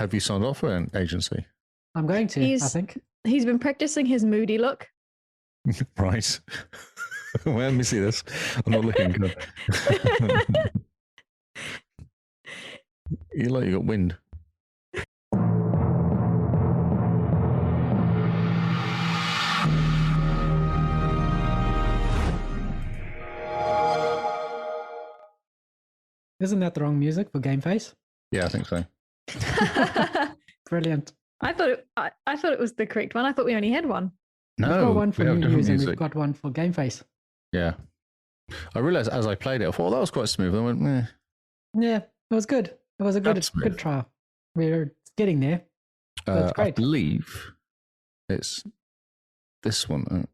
Have you signed off for an agency? I'm going to, I think. He's been practicing his moody look. Right. Well, let me see this. I'm not looking good. You like you got wind. Isn't that the wrong music for Game Face? Yeah, I think so. Brilliant. I thought it was the correct one. I thought we only had one. No, we've got one for we have new different news and music. we've got one for Game Face. Yeah. I realised as I played it, I thought that was quite smooth. I went, eh. Yeah, it was good. It was a good try. We're getting there. That's great. I believe it's this one.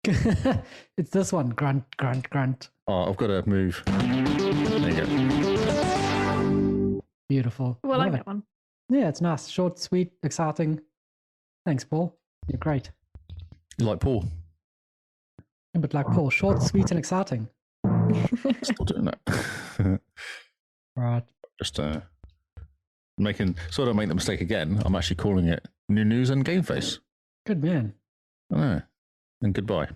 It's this one. Grunt, grunt, grunt. Oh, I've got to move. There you go. Beautiful. Well, I like that one. Yeah, it's nice. Short, sweet, exciting. Thanks, Paul. You're great. You like Paul? But like Paul, short, sweet, and exciting. Still doing that. Right. Just making, so I don't make the mistake again. I'm actually calling it New News and Game Face. Good man. I know. And goodbye.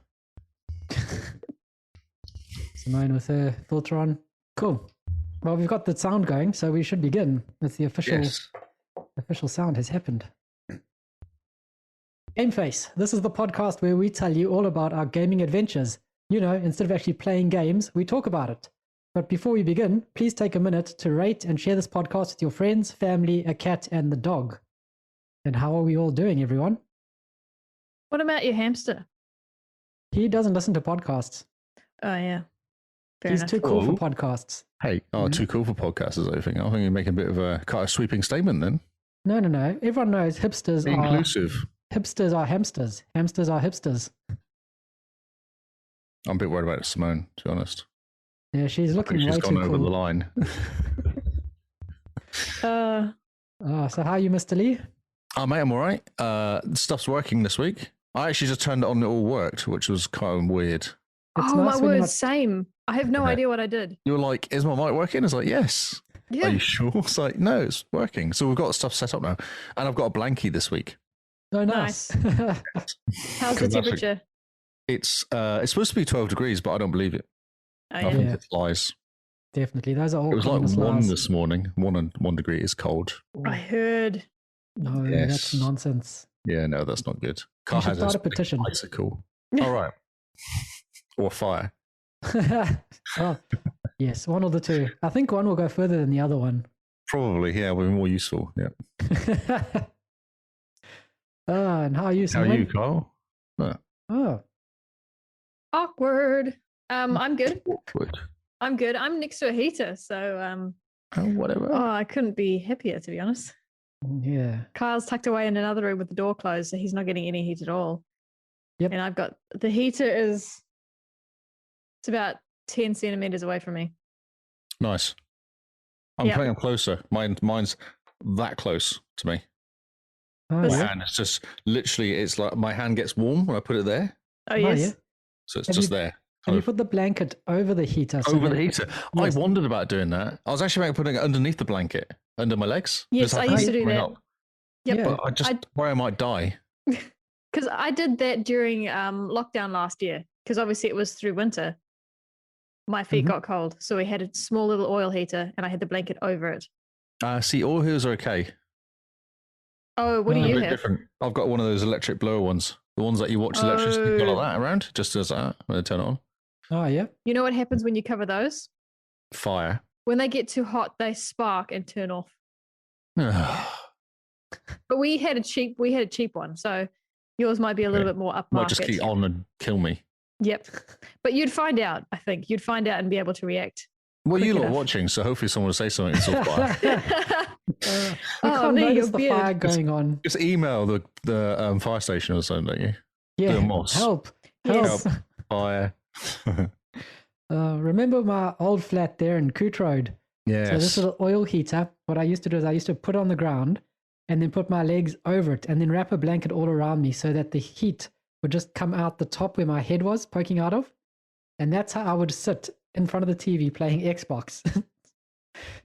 Simone with her filter on. Cool. Well, we've got the sound going, so we should begin. That's the official sound has happened. Game Face. This is the podcast where we tell you all about our gaming adventures. You know, instead of actually playing games, we talk about it. But before we begin, please take a minute to rate and share this podcast with your friends, family, a cat, and the dog. And how are we all doing, everyone? What about your hamster? He doesn't listen to podcasts. Oh, yeah. Fair He's enough. too cool for podcasts. Hey, too cool for podcasts is everything. I think you're making a bit of a kind of sweeping statement then. No. Everyone knows hipsters Be inclusive. Hipsters are hamsters. Hamsters are hipsters. I'm a bit worried about Simone, to be honest. Yeah, she's looking way too cool. She's gone over the line. So how are you, Mr. Lee? Oh, mate, I'm all right. Stuff's working this week. I actually just turned it on and it all worked, which was kind of weird. It's oh, nice my word, same. I have no idea what I did. You were like, is my mic working? It's like, yes. Yeah. Are you sure? It's like, no, it's working. So we've got stuff set up now. And I've got a blankie this week. Oh, nice. How's the temperature? It's supposed to be 12 degrees, but I don't believe it. Oh, I think it's lies. Definitely. Those are all It was like lies. 1 this morning. 1 degree is cold. I heard. No, Yes. that's nonsense. Yeah, no, that's not good. You should start a petition. Bicycle. All right. Or fire. Oh, yes, one or the two. I think one will go further than the other one. Probably, yeah, will be more useful. Yeah. And how are you, How Simone? are you, Kyle? Oh, Awkward. I'm good. Awkward. I'm good. I'm next to a heater, so Whatever. I couldn't be happier, to be honest. yeah. Kyle's tucked away in another room with the door closed, so he's not getting any heat at all. Yep. And I've got the heater it's about 10 centimeters away from me. Nice. I'm playing closer. Mine's that close to me. Oh, My yeah. hand is just literally, it's like my hand gets warm when I put it there. Oh, yes. yeah. So it's Have just you- there. Have you put the blanket over the heater? Over the heater. Yes. I wondered about doing that. I was actually thinking of putting it underneath the blanket, under my legs. Yes, Just I have used to it do coming that. up. Yep. Yeah. But I just worry I might die. Because I did that during lockdown last year, because obviously it was through winter. My feet got cold, so we had a small little oil heater, and I had the blanket over it. See, all heaters are okay. Oh, what No, do A you bit have? different. I've got one of those electric blower ones. The ones that you watch electricity go like that around. Just does that when they turn it on. Oh, yeah. You know what happens when you cover those? Fire. When they get too hot, they spark and turn off. Might But we had a cheap one, so yours might be a little bit more upmarket. just keep on and kill me. Yep. But you'd find out, I think. You'd find out and be able to react. Well, you Quick lot enough. watching, so hopefully someone will say something. It's all fire. You Oh, can't me, notice your the beard. fire going on. Just email the fire station or something, don't you? Yeah. the moss. Help. Yes. Help. Fire. Remember my old flat there in Coot Road? Yes. So this little oil heater, what I used to do is I used to put it on the ground and then put my legs over it and then wrap a blanket all around me so that the heat would just come out the top where my head was poking out of. And that's how I would sit in front of the TV playing Xbox.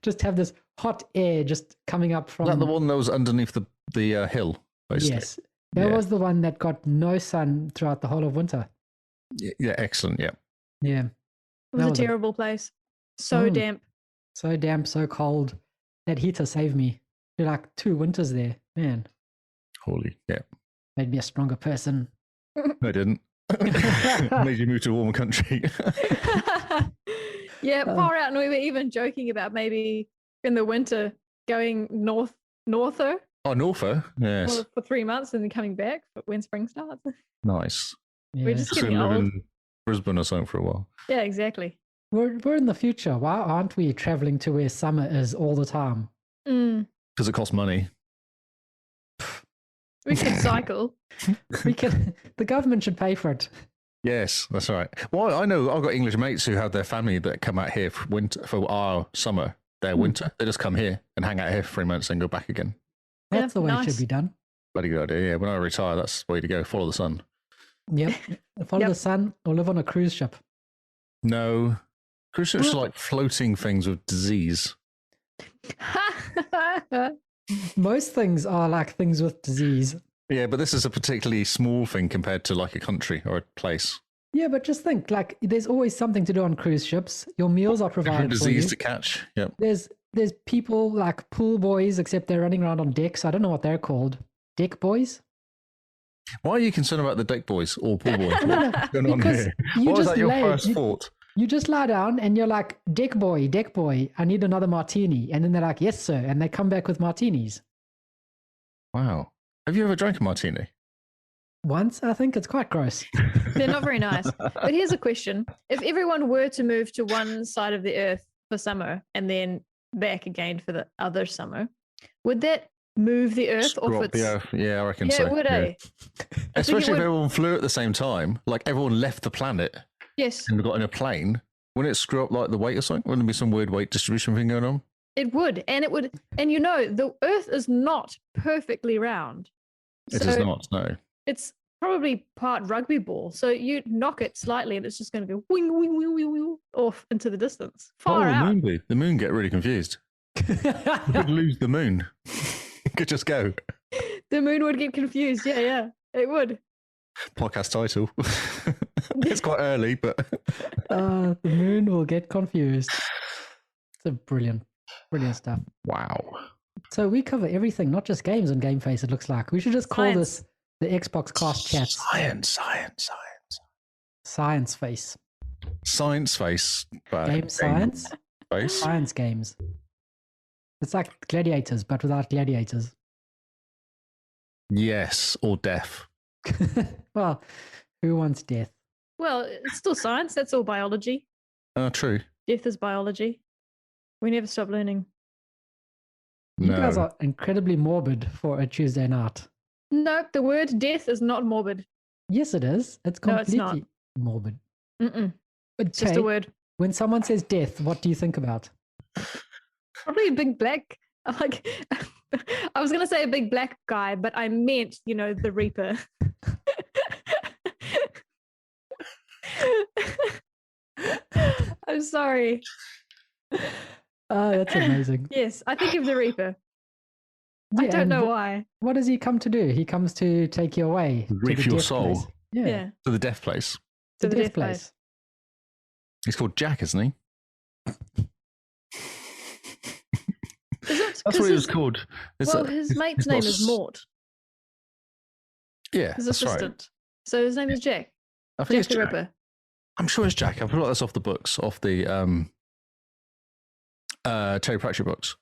just have this hot air just coming up from. Is that the one that was underneath the hill, basically? Yes, that was the one that got no sun throughout the whole of winter. Yeah, excellent. Yeah. Yeah, It was a terrible place. So damp. So damp, so cold. That heater saved me. Did like 2 winters there, man. Holy, yeah. Made me a stronger person. No, I didn't. Made you move to a warmer country. Yeah, far out. And we were even joking about maybe in the winter going norther. Oh, Norfolk, yes. For 3 months and then coming back when spring starts. Nice. Yeah. We're just So getting live old. in Brisbane or something for a while. Yeah, exactly. We're in the future. Why aren't we traveling to where summer is all the time? Because it costs money. We could cycle. The government should pay for it. Yes, that's right. Well, I know I've got English mates who have their family that come out here for winter, for our summer, their winter. They just come here and hang out here for 3 months and go back again. That's the way it nice. should be done. Bloody good idea. Yeah, when I retire, that's the way to go. Follow the sun. Yep. Follow the sun or live on a cruise ship. No. Cruise ships are like floating things with disease. Most things are like things with disease. Yeah, but this is a particularly small thing compared to like a country or a place. Yeah, but just think, like, there's always something to do on cruise ships. Your meals are Different provided for you. disease to catch. Yep. There's people like pool boys, except they're running around on decks. I don't know what they're called. Deck boys? Why are you concerned about the deck boys or pool boys? What's going on Because here? you What was just that your lay- first you- thought? You just lie down and you're like, deck boy, I need another martini. And then they're like, yes, sir. And they come back with martinis. Wow. Have you ever drank a martini? Once, I think it's quite gross. They're not very nice. But here's a question. If everyone were to move to one side of the earth for summer and then back again for the other summer, would that move the earth off Screw up its... the earth. Yeah, I reckon Yeah, so. it would, yeah. eh? Especially if would. everyone flew at the same time, like everyone left the planet Yes, and got in a plane. Wouldn't it screw up like the weight or something? Wouldn't there be some weird weight distribution thing going on? it would. And it would. And you know, the earth is not perfectly round. It is not, no. It's probably part rugby ball. So you knock it slightly and it's just going to go wing, wing, wing, wing, wing, off into the distance. What Far would the out. moon be? The moon get really confused. You could lose the moon. Could just go. The moon would get confused. Yeah, it would. Podcast title. It's quite early, but The moon will get confused. It's a brilliant stuff. wow. So we cover everything, not just games on Game Face, it looks like. We should just call this the Xbox Cast Chat. Science. Science Face. Science face. Game science? Face. Science games. It's like gladiators, but without gladiators. Yes, or death. Well, who wants death? Well, it's still science. That's all biology. True. Death is biology. We never stop learning. You No. guys are incredibly morbid for a Tuesday night. No, the word death is not morbid. Yes, it is. It's No, it's completely not. morbid. Mm-mm. But It's just a word. when someone says death, what do you think about? Probably a big black. Like, I was going to say a big black guy, but I meant, the Reaper. I'm sorry. Oh, that's amazing. Yes, I think of the Reaper. I Yeah, don't and know why. What does he come to do? He comes to take you away. to Reap the your death soul. place. Yeah. Yeah. To the death place. To the the death death place. He's called Jack, isn't he? Is it? That's 'Cause what he was his- called. Well, his mate's name is Mort. Mort, Yeah, his that's right. assistant. So his name is Jack. I think Jack it's the Jack. Ripper. I'm sure it's Jack. I forgot that's off the books, off the Terry Pratchett books.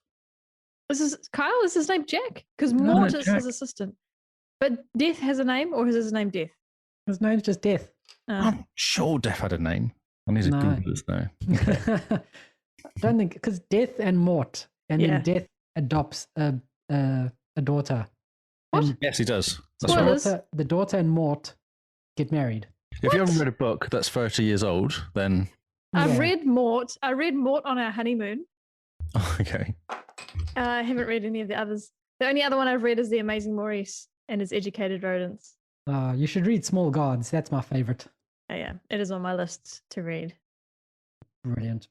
Kyle, is his name Jack? Because No, Mort is Jack. his assistant. But Death has a name, or is his name Death? His name's just Death. I'm sure Death had a name. I need to No. Google this now. I don't think, because Death and Mort, and Yeah. then Death adopts a daughter. What? And Yes, he does. That's Spoilers. right. the daughter and Mort get married. If you haven't read a book that's 30 years old, then I Yeah. read Mort. I read Mort on our honeymoon. okay. I haven't read any of the others. The only other one I've read is The Amazing Maurice and His Educated Rodents. You should read Small Gods. That's my favorite. Oh, yeah, it is on my list to read. Brilliant.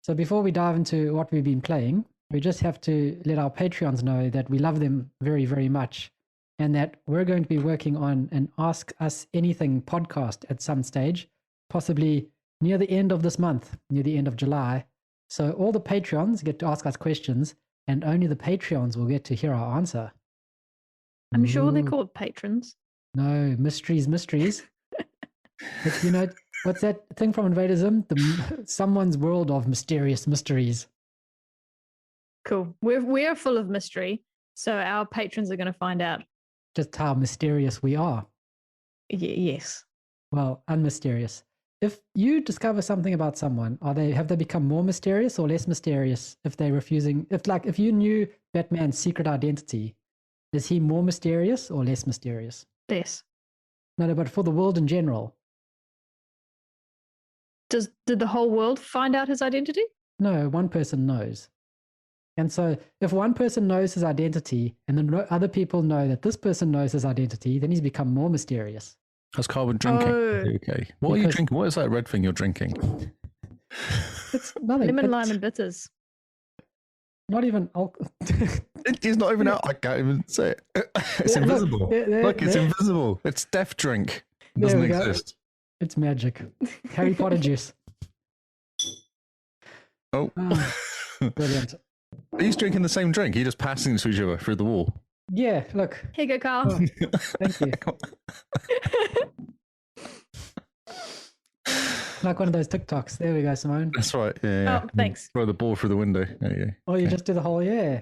So before we dive into what we've been playing, we just have to let our Patreons know that we love them very, very much, and that we're going to be working on an Ask Us Anything podcast at some stage, possibly near the end of this month, near the end of July. So all the Patreons get to ask us questions, and only the Patreons will get to hear our answer. I'm sure they're Ooh. called patrons. No, mysteries. But you know, what's that thing from Invader Zim? Someone's world of mysterious mysteries. Cool. We're full of mystery, so our patrons are going to find out. Just how mysterious we are. Yes. Well, unmysterious. If you discover something about someone, have they become more mysterious or less mysterious if they're refusing? If you knew Batman's secret identity, is he more mysterious or less mysterious? Yes. No, but for the world in general. Did the whole world find out his identity? No, one person knows. And so if one person knows his identity and then other people know that this person knows his identity, then he's become more mysterious. That's carbon drinking. Oh. Okay. What are you drinking? What is that red thing you're drinking? It's nothing. Lemon, lime, and bitters. Not even alcohol. It's not even out. I can't even say it. It's invisible. Look, it's invisible. It's death drink. It doesn't exist. It's magic. Harry Potter juice. Oh. Brilliant. Are you drinking the same drink? Are you just passing it to each other through the wall? Yeah, look. Here you go, Carl. Oh, thank you. Like one of those TikToks. There we go, Simone. That's right. Yeah. Oh, thanks. Throw the ball through the window. There you go. Oh, you just do the whole, yeah.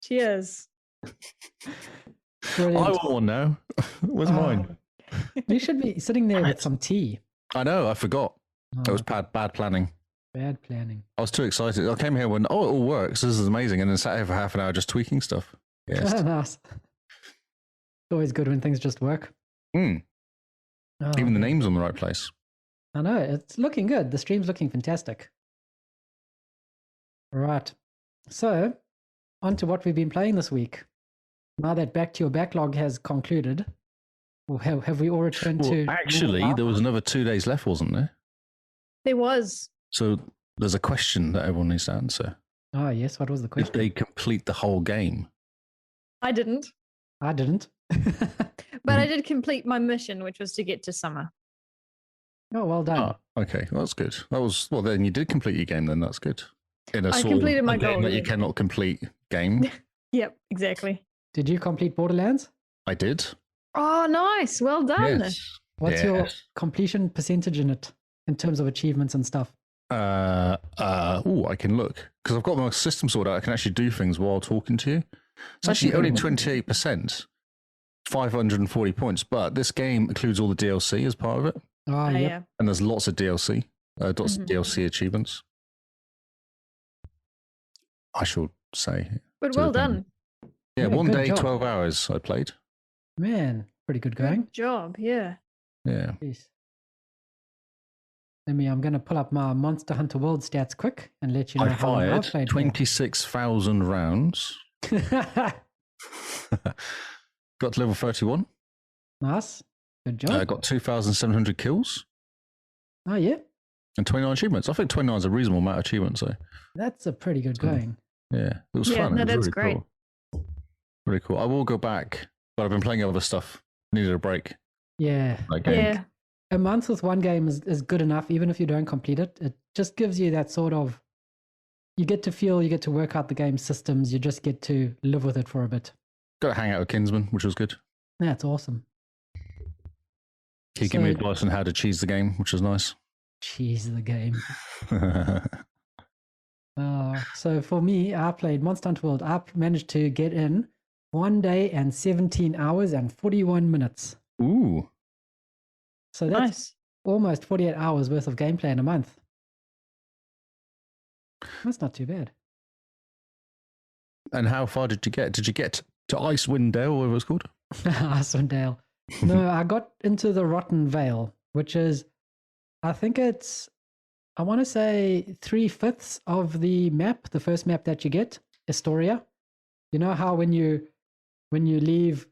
Cheers. Brilliant. I want one now. Where's mine? You should be sitting there with some tea. I know. I forgot. That was Oh, bad planning. bad planning. I was too excited. I came here when, it all works. This is amazing. And then sat here for half an hour just tweaking stuff. Yes. Nice. It's always good when things just work. Mm. Oh, Even the name's on the right place. I know. It's looking good. The stream's looking fantastic. Right. So, on to what we've been playing this week. Now that Back to Your Backlog has concluded, or have we all returned to... Actually, there was another 2 days left, wasn't there? There was. So there's a question that everyone needs to answer. Oh, yes. What was the question? Did they complete the whole game? I didn't. I didn't. But I did complete my mission, which was to get to summer. Oh, well done. Oh, okay. Well, that's good. That was, well, then you did complete your game, then that's good. In a I sort completed of my a game goal, that you yeah. cannot complete game. Yep, exactly. Did you complete Borderlands? I did. Oh, nice. Well done. Yes. What's your Yes. completion percentage in it in terms of achievements and stuff? I can look because I've got my system sorted out. I can actually do things while talking to you. It's That's actually only incredible. 28%, 540 points. But this game includes all the DLC as part of it, Oh, yep. Yeah. and there's lots of DLC, lots of Mhm. DLC achievements. I should say, But So well then- done. yeah, Yeah, one good day, job. 12 hours I played. Man, pretty good going. Good job. Yeah. Yeah, Jeez. I'm going to pull up my Monster Hunter World stats quick and let you know I how long I've fired played. 26,000 rounds. Got to level 31. Nice. Good job. Got 2,700 kills Oh, yeah. and 29 achievements. I think 29 is a reasonable amount of achievements. So That's a pretty good going. yeah, it was Yeah, fun. no, It was that's really great. cool. Really cool. I will go back, but I've been playing other stuff. Needed a break. Yeah. That game. Yeah. A month with one game is good enough, even if you don't complete it. It just gives you that sort of, you get to work out the game systems. You just get to live with it for a bit. Got to hang out with Kinsman, which was good. That's awesome. He gave me So- advice on how to cheese the game, which was nice. Jeez, the game. So for me, I played Monster Hunter World. I managed to get in 1 day and 17 hours and 41 minutes. Ooh. So that's Nice. almost 48 hours worth of gameplay in a month. That's not too bad. And how far did you get? Did you get to Icewind Dale, or whatever it's called? Icewind Dale. No, I got into the Rotten Vale, which is, I think it's, I want to say 3/5 of the map, the first map that you get, Astoria. You know how when you leave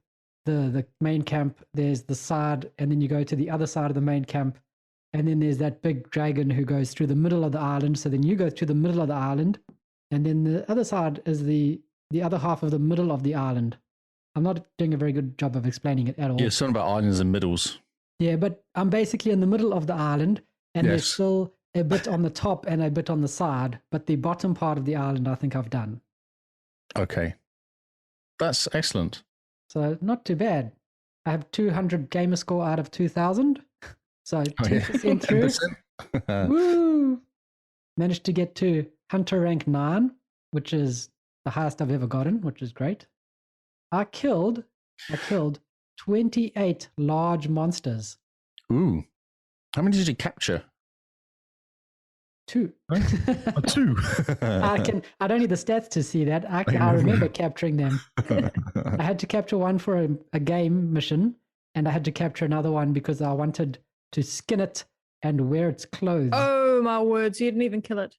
the main camp, there's the side, and then you go to the other side of the main camp, and then there's that big dragon who goes through the middle of the island. So then you go through the middle of the island, and then the other side is the other half of the middle of the island. I'm not doing a very good job of explaining it at all. Yeah, something about islands and middles. Yeah, but I'm basically in the middle of the island, and there's Yes. still a bit on the top and a bit on the side, but the bottom part of the island I think I've done. Okay. That's excellent. So not too bad. I have 200 gamer score out of 2,000. So 10% through. 10%? Woo! Managed to get to Hunter rank 9, which is the highest I've ever gotten, which is great. I killed 28 large monsters. Ooh. How many did you capture? 2. Two. I don't need the stats to see that. I remember capturing them. I had to capture one for a game mission, and I had to capture another one because I wanted to skin it and wear its clothes. Oh my words! You didn't even kill it.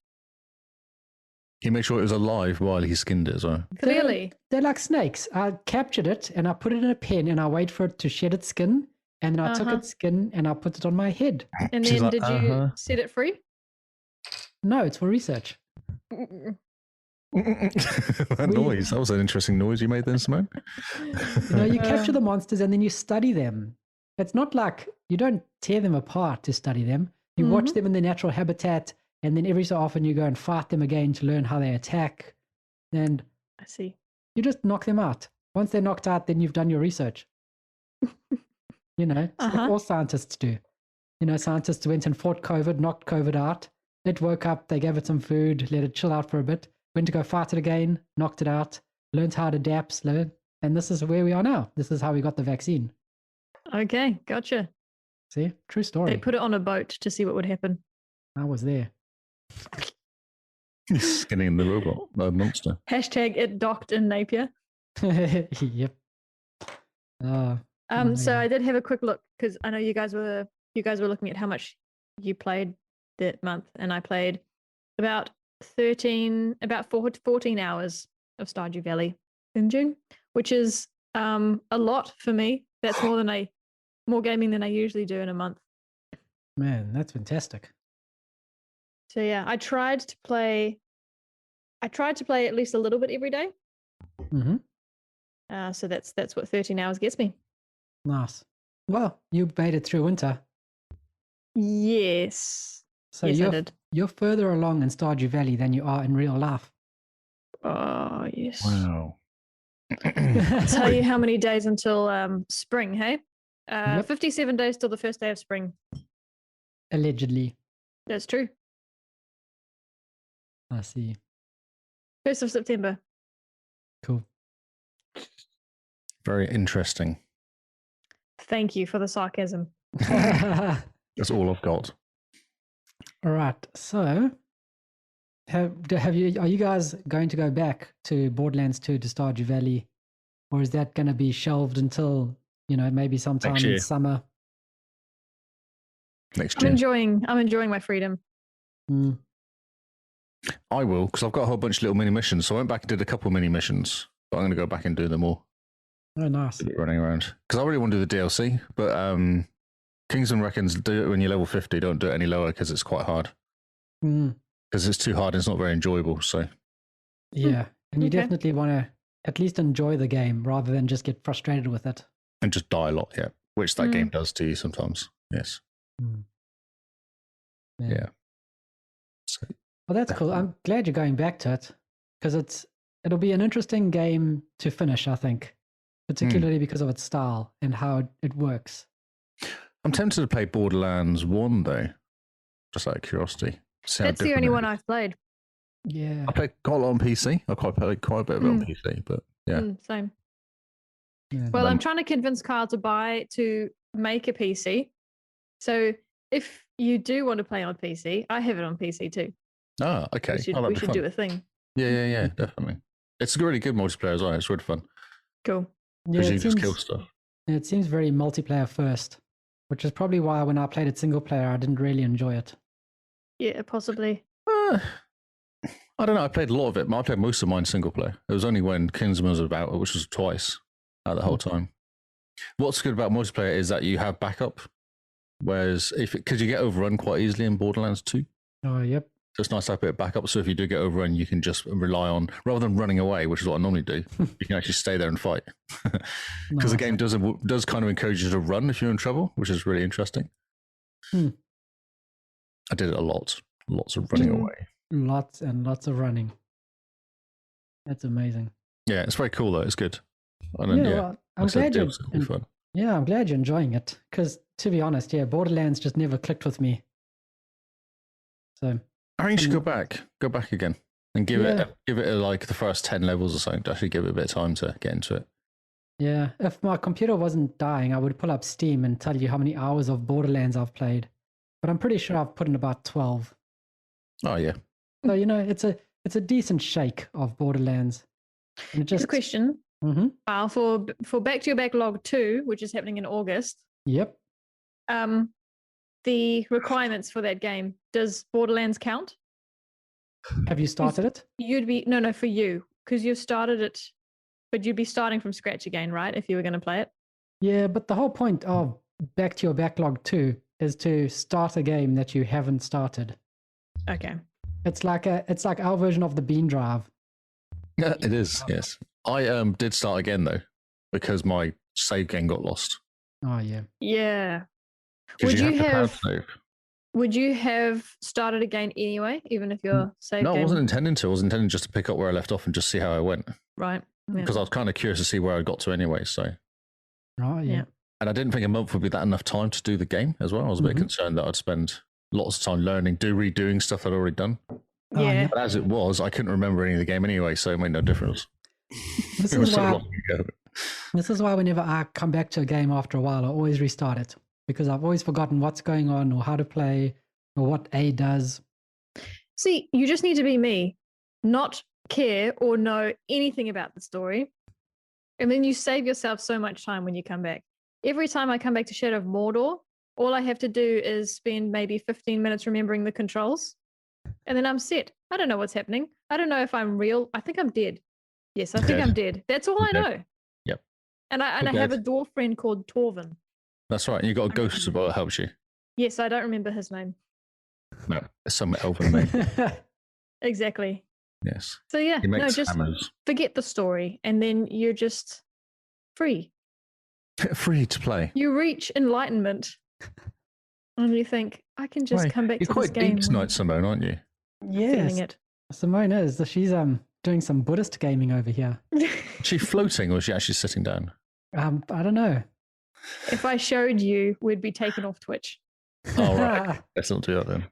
He made sure it was alive while he skinned it as well. Clearly. They're like snakes. I captured it and I put it in a pen and I wait for it to shed its skin, and then I took its skin and I put it on my head. And She's then like, did you set it free? No, it's for research. That noise. That was an interesting noise you made then, Simone. You capture the monsters and then you study them. It's not like you don't tear them apart to study them. You watch them in their natural habitat, and then every so often you go and fight them again to learn how they attack. And I see. you just knock them out. Once they're knocked out, then you've done your research. It's like all scientists do. Scientists went and fought COVID, knocked COVID out. It woke up, they gave it some food, let it chill out for a bit, went to go fight it again, knocked it out, learned how it adapts, and this is where we are now. This is how we got the vaccine. Okay, gotcha. See? True story. They put it on a boat to see what would happen. I was there. He's skinning the robot, the monster. Hashtag it docked in Napier. Yep. So I did have a quick look because I know you guys were looking at how much you played that month, and I played about 14 hours of Stardew Valley in June, which is a lot for me. That's more gaming than I usually do in a month. Man, that's fantastic. So yeah, I tried to play at least a little bit every day. Mm-hmm. So that's what 13 hours gets me. Nice. Well, you made it through winter. Yes. So yes, I did. You're further along in Stardew Valley than you are in real life. Oh, yes. Wow. I'll tell you how many days until spring, hey? Yep. 57 days till the first day of spring. Allegedly. That's true. I see. 1st of September. Cool. Very interesting. Thank you for the sarcasm. That's all I've got. All right. So, are you guys going to go back to Borderlands 2 to Stardew Valley, or is that going to be shelved until maybe sometime in summer? Next year. I'm enjoying my freedom. Mm. I will, because I've got a whole bunch of little mini missions. So I went back and did a couple mini missions, but I'm going to go back and do them all. Oh, nice. Running around. Because I really want to do the DLC, but Kingston reckons do it when you're level 50. Don't do it any lower because it's quite hard. Because it's too hard and it's not very enjoyable. So yeah, and you definitely want to at least enjoy the game rather than just get frustrated with it. And just die a lot, yeah. Which that game does to you sometimes. Yes. Yeah. So, well, that's cool. I'm glad you're going back to it because it'll be an interesting game to finish, I think, particularly because of its style and how it works. I'm tempted to play Borderlands 1 though, just out of curiosity. That's the only one I've played. Yeah. I played quite a lot on PC. I played quite a bit of it on PC, but yeah. Same. Yeah. Well, I'm trying to convince Kyle to make a PC. So if you do want to play on PC, I have it on PC too. Ah, okay. We should do a thing. Yeah, definitely. It's a really good multiplayer as well. It's really fun. Cool. Yeah, you just kill stuff. It seems very multiplayer first, which is probably why when I played it single player, I didn't really enjoy it. Yeah, possibly. I don't know. I played a lot of it. I played most of mine single player. It was only when Kingsman was about, which was twice the whole time. What's good about multiplayer is that you have backup. Whereas because you get overrun quite easily in Borderlands 2. Oh, yep. So it's nice to have a bit of backup. So if you do get overrun, you can just rely on, rather than running away, which is what I normally do, you can actually stay there and fight. Because the game does kind of encourage you to run if you're in trouble, which is really interesting. I did it a lot. Lots of running away. Lots and lots of running. That's amazing. Yeah, it's very cool though. It's good. And then, Well, I'm glad you're enjoying it. Because to be honest, Borderlands just never clicked with me. So I think you should go back again, and give it like the first 10 levels or something to actually give it a bit of time to get into it. Yeah, if my computer wasn't dying, I would pull up Steam and tell you how many hours of Borderlands I've played. But I'm pretty sure I've put in about 12. Oh yeah. So it's a decent shake of Borderlands. And Just a question. For Back to Your Backlog 2, which is happening in August. Yep. The requirements for that game, does Borderlands count? Have you started it? You'd be no for you, because you've started it, but you'd be starting from scratch again, right? If you were going to play it. Yeah, but the whole point of Back to Your Backlog 2 is to start a game that you haven't started. Okay. It's like our version of the Bean Drive. Yeah, it is. Yes, I did start again though, because my save game got lost. Oh yeah. Yeah. Would you have started again anyway, even if your save game? No, I wasn't intending to. I was intending just to pick up where I left off and just see how I went. Right. Because I was kind of curious to see where I got to anyway. So. Oh yeah. And I didn't think a month would be that enough time to do the game as well. I was a bit concerned that I'd spend lots of time learning, redoing stuff I'd already done. Yeah. But as it was, I couldn't remember any of the game anyway, so it made no difference. This is why whenever I come back to a game after a while, I always restart it. Because I've always forgotten what's going on or how to play or what A does. See, you just need to be me, not care or know anything about the story. And then you save yourself so much time when you come back. Every time I come back to Shadow of Mordor, all I have to do is spend maybe 15 minutes remembering the controls. And then I'm set. I don't know what's happening. I don't know if I'm real. I think I'm dead. Yes, I think I'm dead. That's all I know. Yep. And I have a dwarf friend called Torvin. That's right. And you got a ghost as well that helps you. Yes, I don't remember his name. No, it's some elven name. Exactly. Yes. So yeah, just hammers. Forget the story, and then you're just free. Free to play. You reach enlightenment, and you think, I can just come back to this game. You're quite deep tonight, Simone, aren't you? Yes. It. Simone is. She's doing some Buddhist gaming over here. Is she floating, or is she actually sitting down? I don't know. If I showed you, we'd be taken off Twitch. Oh, right. Let's not do that then.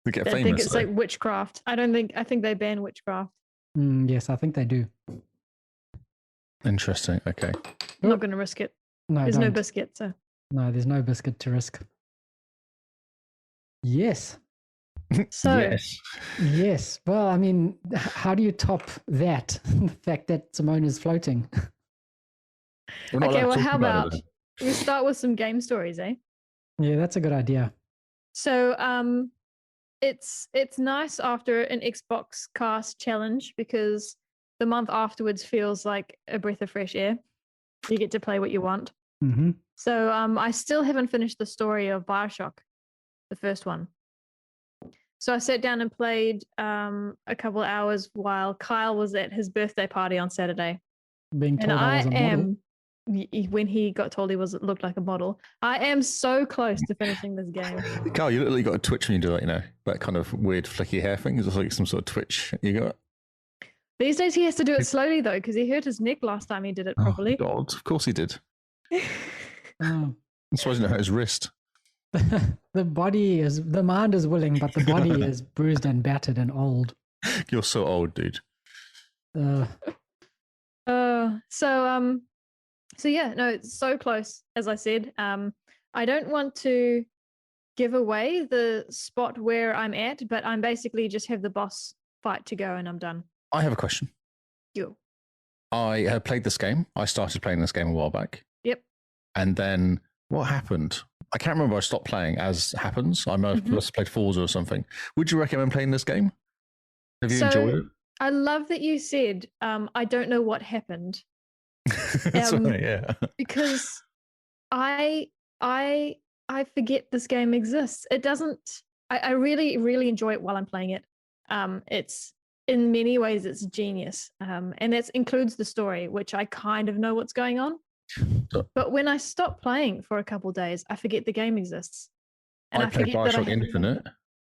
We get famous. I think it's like witchcraft. I think they ban witchcraft. Yes, I think they do. Interesting. Okay. I'm not going to risk it. No, there's no biscuit. So. No, there's no biscuit to risk. Yes. So. Yes. Well, I mean, how do you top that? The fact that Simone is floating. Okay, well, how about we start with some game stories, eh? Yeah, that's a good idea. So, it's nice after an Xbox Cast challenge because the month afterwards feels like a breath of fresh air. You get to play what you want. Mm-hmm. So, I still haven't finished the story of Bioshock, the first one. So I sat down and played a couple of hours while Kyle was at his birthday party on Saturday. Being told I was a model. When he got told he looked like a model, I am so close to finishing this game. Carl, you literally got a twitch when you do that, that kind of weird flicky hair thing. It's like some sort of twitch you got. These days he has to do it slowly though, because he hurt his neck last time he did it properly. Oh God, of course he did. I'm surprised he didn't hurt his wrist. The mind is willing, but the body is bruised and battered and old. You're so old, dude. So yeah, no, it's so close, as I said. I don't want to give away the spot where I'm at, but I'm basically just have the boss fight to go and I'm done. I have a question. You. I have played this game. I started playing this game a while back. Yep. And then what happened? I can't remember. I stopped playing, as happens. I must have played Forza or something. Would you recommend playing this game? Have you enjoyed it? I love that you said, I don't know what happened. That's right, yeah. Because I I forget this game exists. It doesn't. I really, really enjoy it while I'm playing it. It's in many ways it's genius, and that includes the story, which I kind of know what's going on. But when I stop playing for a couple of days, I forget the game exists. And I played Bioshock Infinite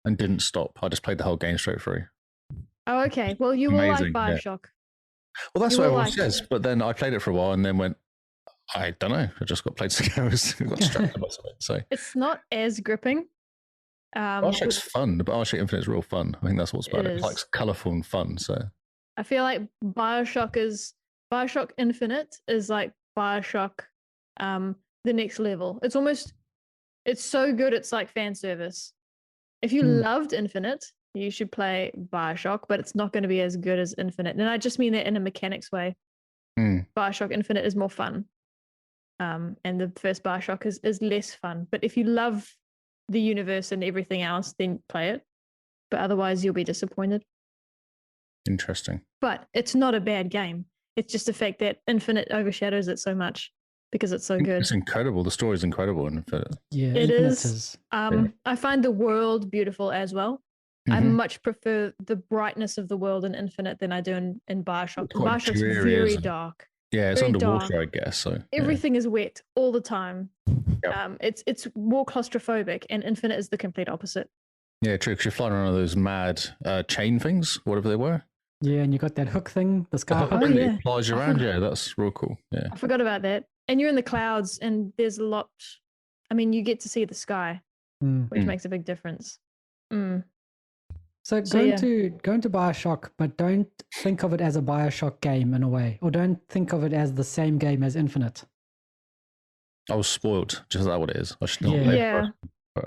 and didn't stop. I just played the whole game straight through. Oh, okay. Well, you will like Amazing, yeah. Bioshock. Well, that's You what will everyone like says. But then I played it for a while and then went, I don't know. I just got played to go. Got distracted by something. So It's not as gripping. Bioshock's fun. The Bioshock Infinite is real fun. I think that's what's about it. It's like colourful and fun. So I feel like Bioshock Infinite is like Bioshock, the next level. It's so good. It's like fan service. If you loved Infinite, you should play Bioshock, but it's not going to be as good as Infinite. And I just mean that in a mechanics way. Bioshock Infinite is more fun. And the first Bioshock is less fun. But if you love the universe and everything else, then play it. But otherwise, you'll be disappointed. Interesting. But it's not a bad game. It's just the fact that Infinite overshadows it so much because it's so good. It's incredible. The story is incredible in Infinite. Yeah, it Infinite is. I find the world beautiful as well. I much prefer the brightness of the world in Infinite than I do in Bioshock. Bioshock's very dark. Yeah, it's very underwater, dark. I guess. So everything is wet all the time. Yep. It's more claustrophobic, and Infinite is the complete opposite. Yeah, true. Because you're flying around those mad chain things, whatever they were. Yeah, and you got that hook thing, the sky hook. It flies you around. Yeah, that's real cool. Yeah, I forgot about that. And you're in the clouds, and there's a lot. I mean, you get to see the sky, which makes a big difference. So going to Bioshock, but don't think of it as a Bioshock game in a way, or don't think of it as the same game as Infinite. I was spoiled. Just that what it is. I should not play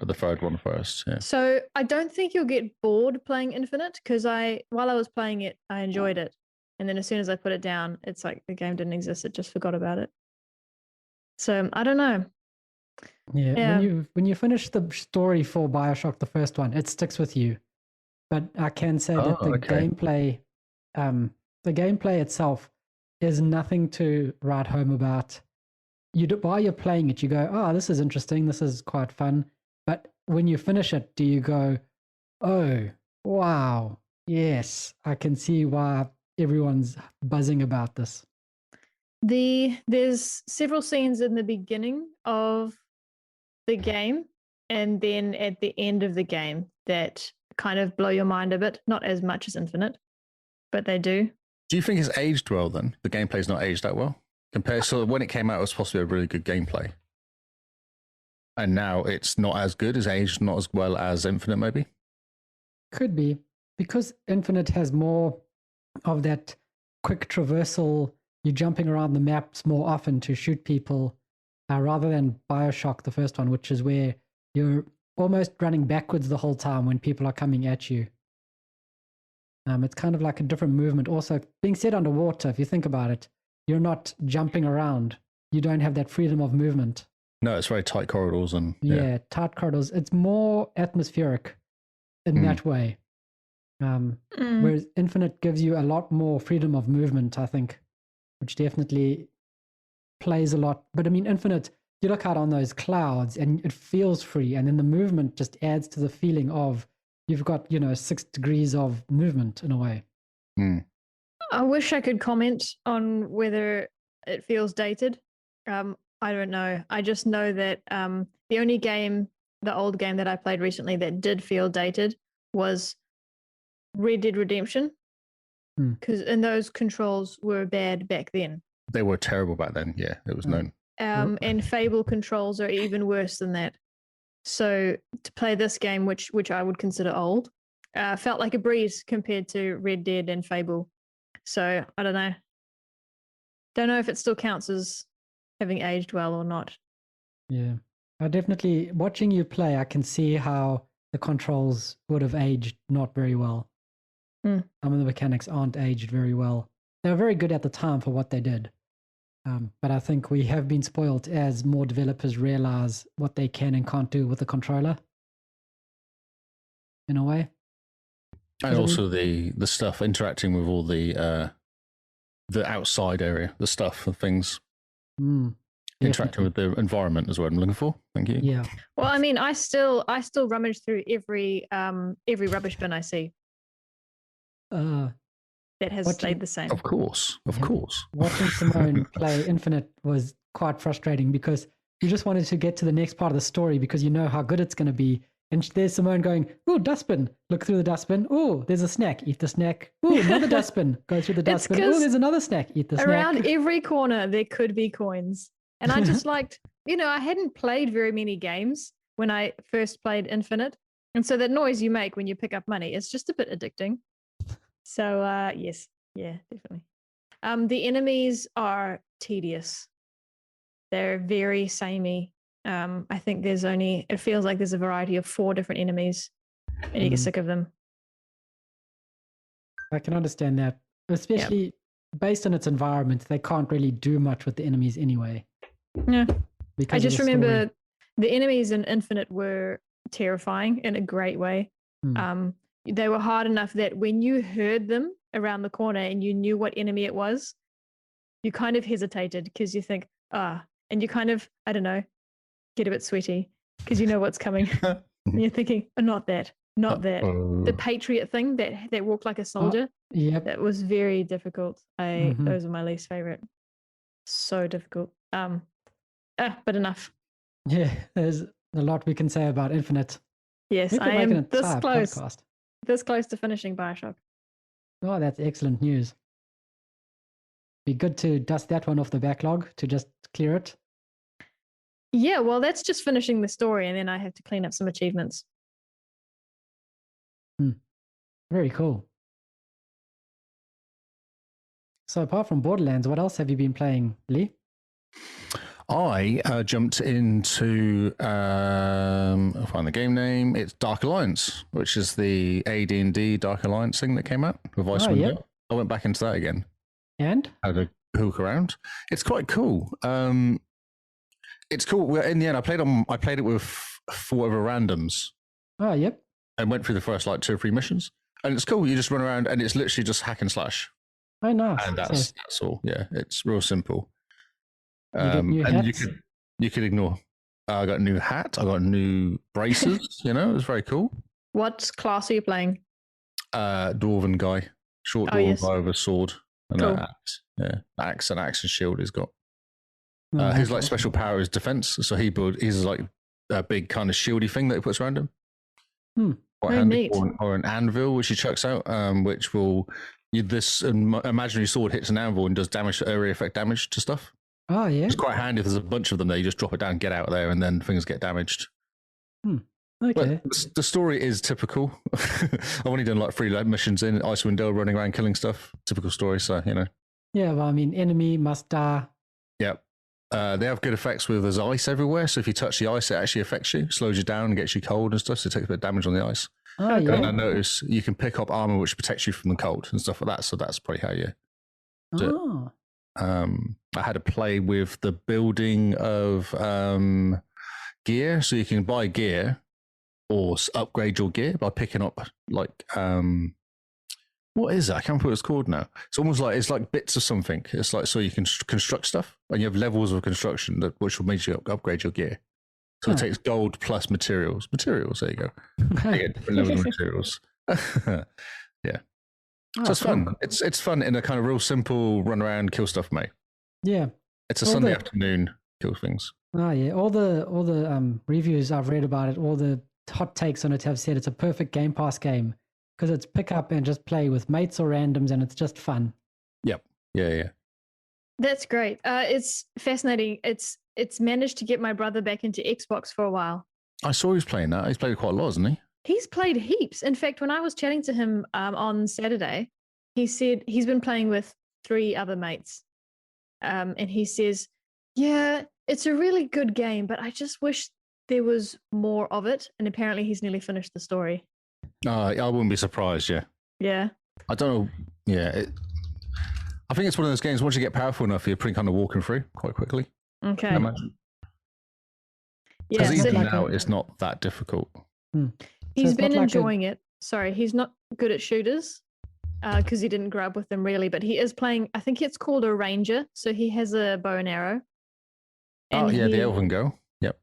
the third one first. Yeah. So I don't think you'll get bored playing Infinite because while I was playing it, I enjoyed it, and then as soon as I put it down, it's like the game didn't exist. It just forgot about it. So I don't know. Yeah. When you finish the story for Bioshock, the first one, it sticks with you. But I can say that the gameplay itself is nothing to write home about. While you're playing it, you go, "Oh, this is interesting. This is quite fun." But when you finish it, do you go, "Oh, wow, yes, I can see why everyone's buzzing about this"? There's several scenes in the beginning of the game, and then at the end of the game that kind of blow your mind a bit. Not as much as Infinite, but they do. Do you think it's aged well then? The gameplay's not aged that well? So when it came out, it was supposed to be a really good gameplay. And now it's not as good, as aged not as well as Infinite maybe? Could be. Because Infinite has more of that quick traversal, you're jumping around the maps more often to shoot people, rather than Bioshock, the first one, which is where you're almost running backwards the whole time when people are coming at you. It's kind of like a different movement. Also, being set underwater, if you think about it, you're not jumping around. You don't have that freedom of movement. No, it's very tight corridors and tight corridors. It's more atmospheric in that way. Whereas Infinite gives you a lot more freedom of movement, I think, which definitely plays a lot. But I mean, Infinite, you look out on those clouds and it feels free, and then the movement just adds to the feeling of you've got 6 degrees of movement in a way. I wish I could comment on whether it feels dated. I don't know. I just know that the only game, the old game that I played recently that did feel dated was Red Dead Redemption, and those controls were bad back then. They were terrible back then. Yeah, it was known. And Fable controls are even worse than that. So to play this game, which I would consider old, felt like a breeze compared to Red Dead and Fable. So I don't know. Don't know if it still counts as having aged well or not. Yeah, I definitely, watching you play, I can see how the controls would have aged not very well. Some of the mechanics aren't aged very well. They were very good at the time for what they did. But I think we have been spoiled as more developers realize what they can and can't do with the controller, in a way. And also the stuff interacting with all the outside area, the stuff and things. interacting with the environment is what I'm looking for. Thank you. Yeah. Well, I mean, I still rummage through every rubbish bin I see that has stayed the same. Of course. Watching Simone play Infinite was quite frustrating because you just wanted to get to the next part of the story because you know how good it's going to be. And there's Simone going, "Oh, dustbin. Look through the dustbin. Oh, there's a snack. Eat the snack. Oh, another dustbin. Go through the dustbin. Oh, there's another snack. Eat the snack." Around every corner, there could be coins. And I just liked, I hadn't played very many games when I first played Infinite. And so that noise you make when you pick up money is just a bit addicting. So, yes. Yeah, definitely. The enemies are tedious. They're very samey. I think it feels like there's a variety of 4 different enemies and you get sick of them. I can understand that, especially based on its environment. They can't really do much with the enemies anyway. Yeah. I just remember the enemies in Infinite were terrifying in a great way. They were hard enough that when you heard them around the corner and you knew what enemy it was, you kind of hesitated because you think, and you kind of, I don't know, get a bit sweaty because you know what's coming. And you're thinking, not that. The Patriot thing that walked like a soldier. Yep. That was very difficult. Those are my least favorite. So difficult. But enough. Yeah, there's a lot we can say about Infinite. Yes, I am this close to finishing Bioshock. Oh, that's excellent news. Be good to dust that one off the backlog to just clear it. Yeah, well, that's just finishing the story, and then I have to clean up some achievements. Very cool. So apart from Borderlands, what else have you been playing, Lee? I jumped into, I'll find the game name. It's Dark Alliance, which is the AD&D Dark Alliance thing that came out with Icewind Dale. Yep. I went back into that again. And? Had a hook around. It's quite cool. It's cool. In the end, I played it with 4 other randoms. Oh, yep. And went through the first 2 or 3 missions. And it's cool. You just run around and it's literally just hack and slash. Oh, nice. And that's all. Yeah, it's real simple. You You could ignore. I got a new hat. I got new braces. It was very cool. What class are you playing? Dwarven guy, short dwarven guy with a sword and an axe. Yeah, axe and shield he's got. His special power is defense. So he's like a big kind of shieldy thing that he puts around him. Quite handy. Or an anvil which he chucks out, which will this imaginary sword hits an anvil and does area effect damage to stuff. Oh, yeah. It's quite handy if there's a bunch of them there. You just drop it down, get out there, and then things get damaged. Okay. But the story is typical. I've only done 3 missions in Icewind Dale running around killing stuff. Typical story, so, Yeah, well, I mean, enemy must die. Yep. They have good effects with there's ice everywhere, so if you touch the ice, it actually affects you, slows you down, and gets you cold and stuff, so it takes a bit of damage on the ice. Oh, yeah. And I notice you can pick up armor which protects you from the cold and stuff like that, so that's probably how you do it. I had to play with the building of gear, so you can buy gear or upgrade your gear by picking up what is it? I can't remember what it's called now. It's almost like bits of something. It's like so you can construct stuff, and you have levels of construction which will make you upgrade your gear. So it takes gold plus materials. Materials, there you go. You get different levels of materials. Yeah. So it's fun. It's fun in a kind of real simple run around, kill stuff, mate. Yeah. It's a Sunday afternoon, kill things. Oh yeah. All the reviews I've read about it, all the hot takes on it have said it's a perfect Game Pass game because it's pick up and just play with mates or randoms and it's just fun. Yep. Yeah. That's great. It's fascinating. It's managed to get my brother back into Xbox for a while. I saw he was playing that. He's played quite a lot, hasn't he? He's played heaps. In fact, when I was chatting to him on Saturday, he said he's been playing with 3 other mates. And he says, yeah, it's a really good game, but I just wish there was more of it. And apparently he's nearly finished the story. I wouldn't be surprised, yeah. Yeah. I don't know. Yeah. I think it's one of those games, once you get powerful enough, you're pretty kind of walking through quite quickly. Okay. I imagine. Yeah. Because even now, it's not that difficult. He's been enjoying it. Sorry, he's not good at shooters because he didn't grow up with them really, but he is playing, I think it's called a ranger. So he has a bow and arrow. Oh, And yeah, the elven girl. Yep.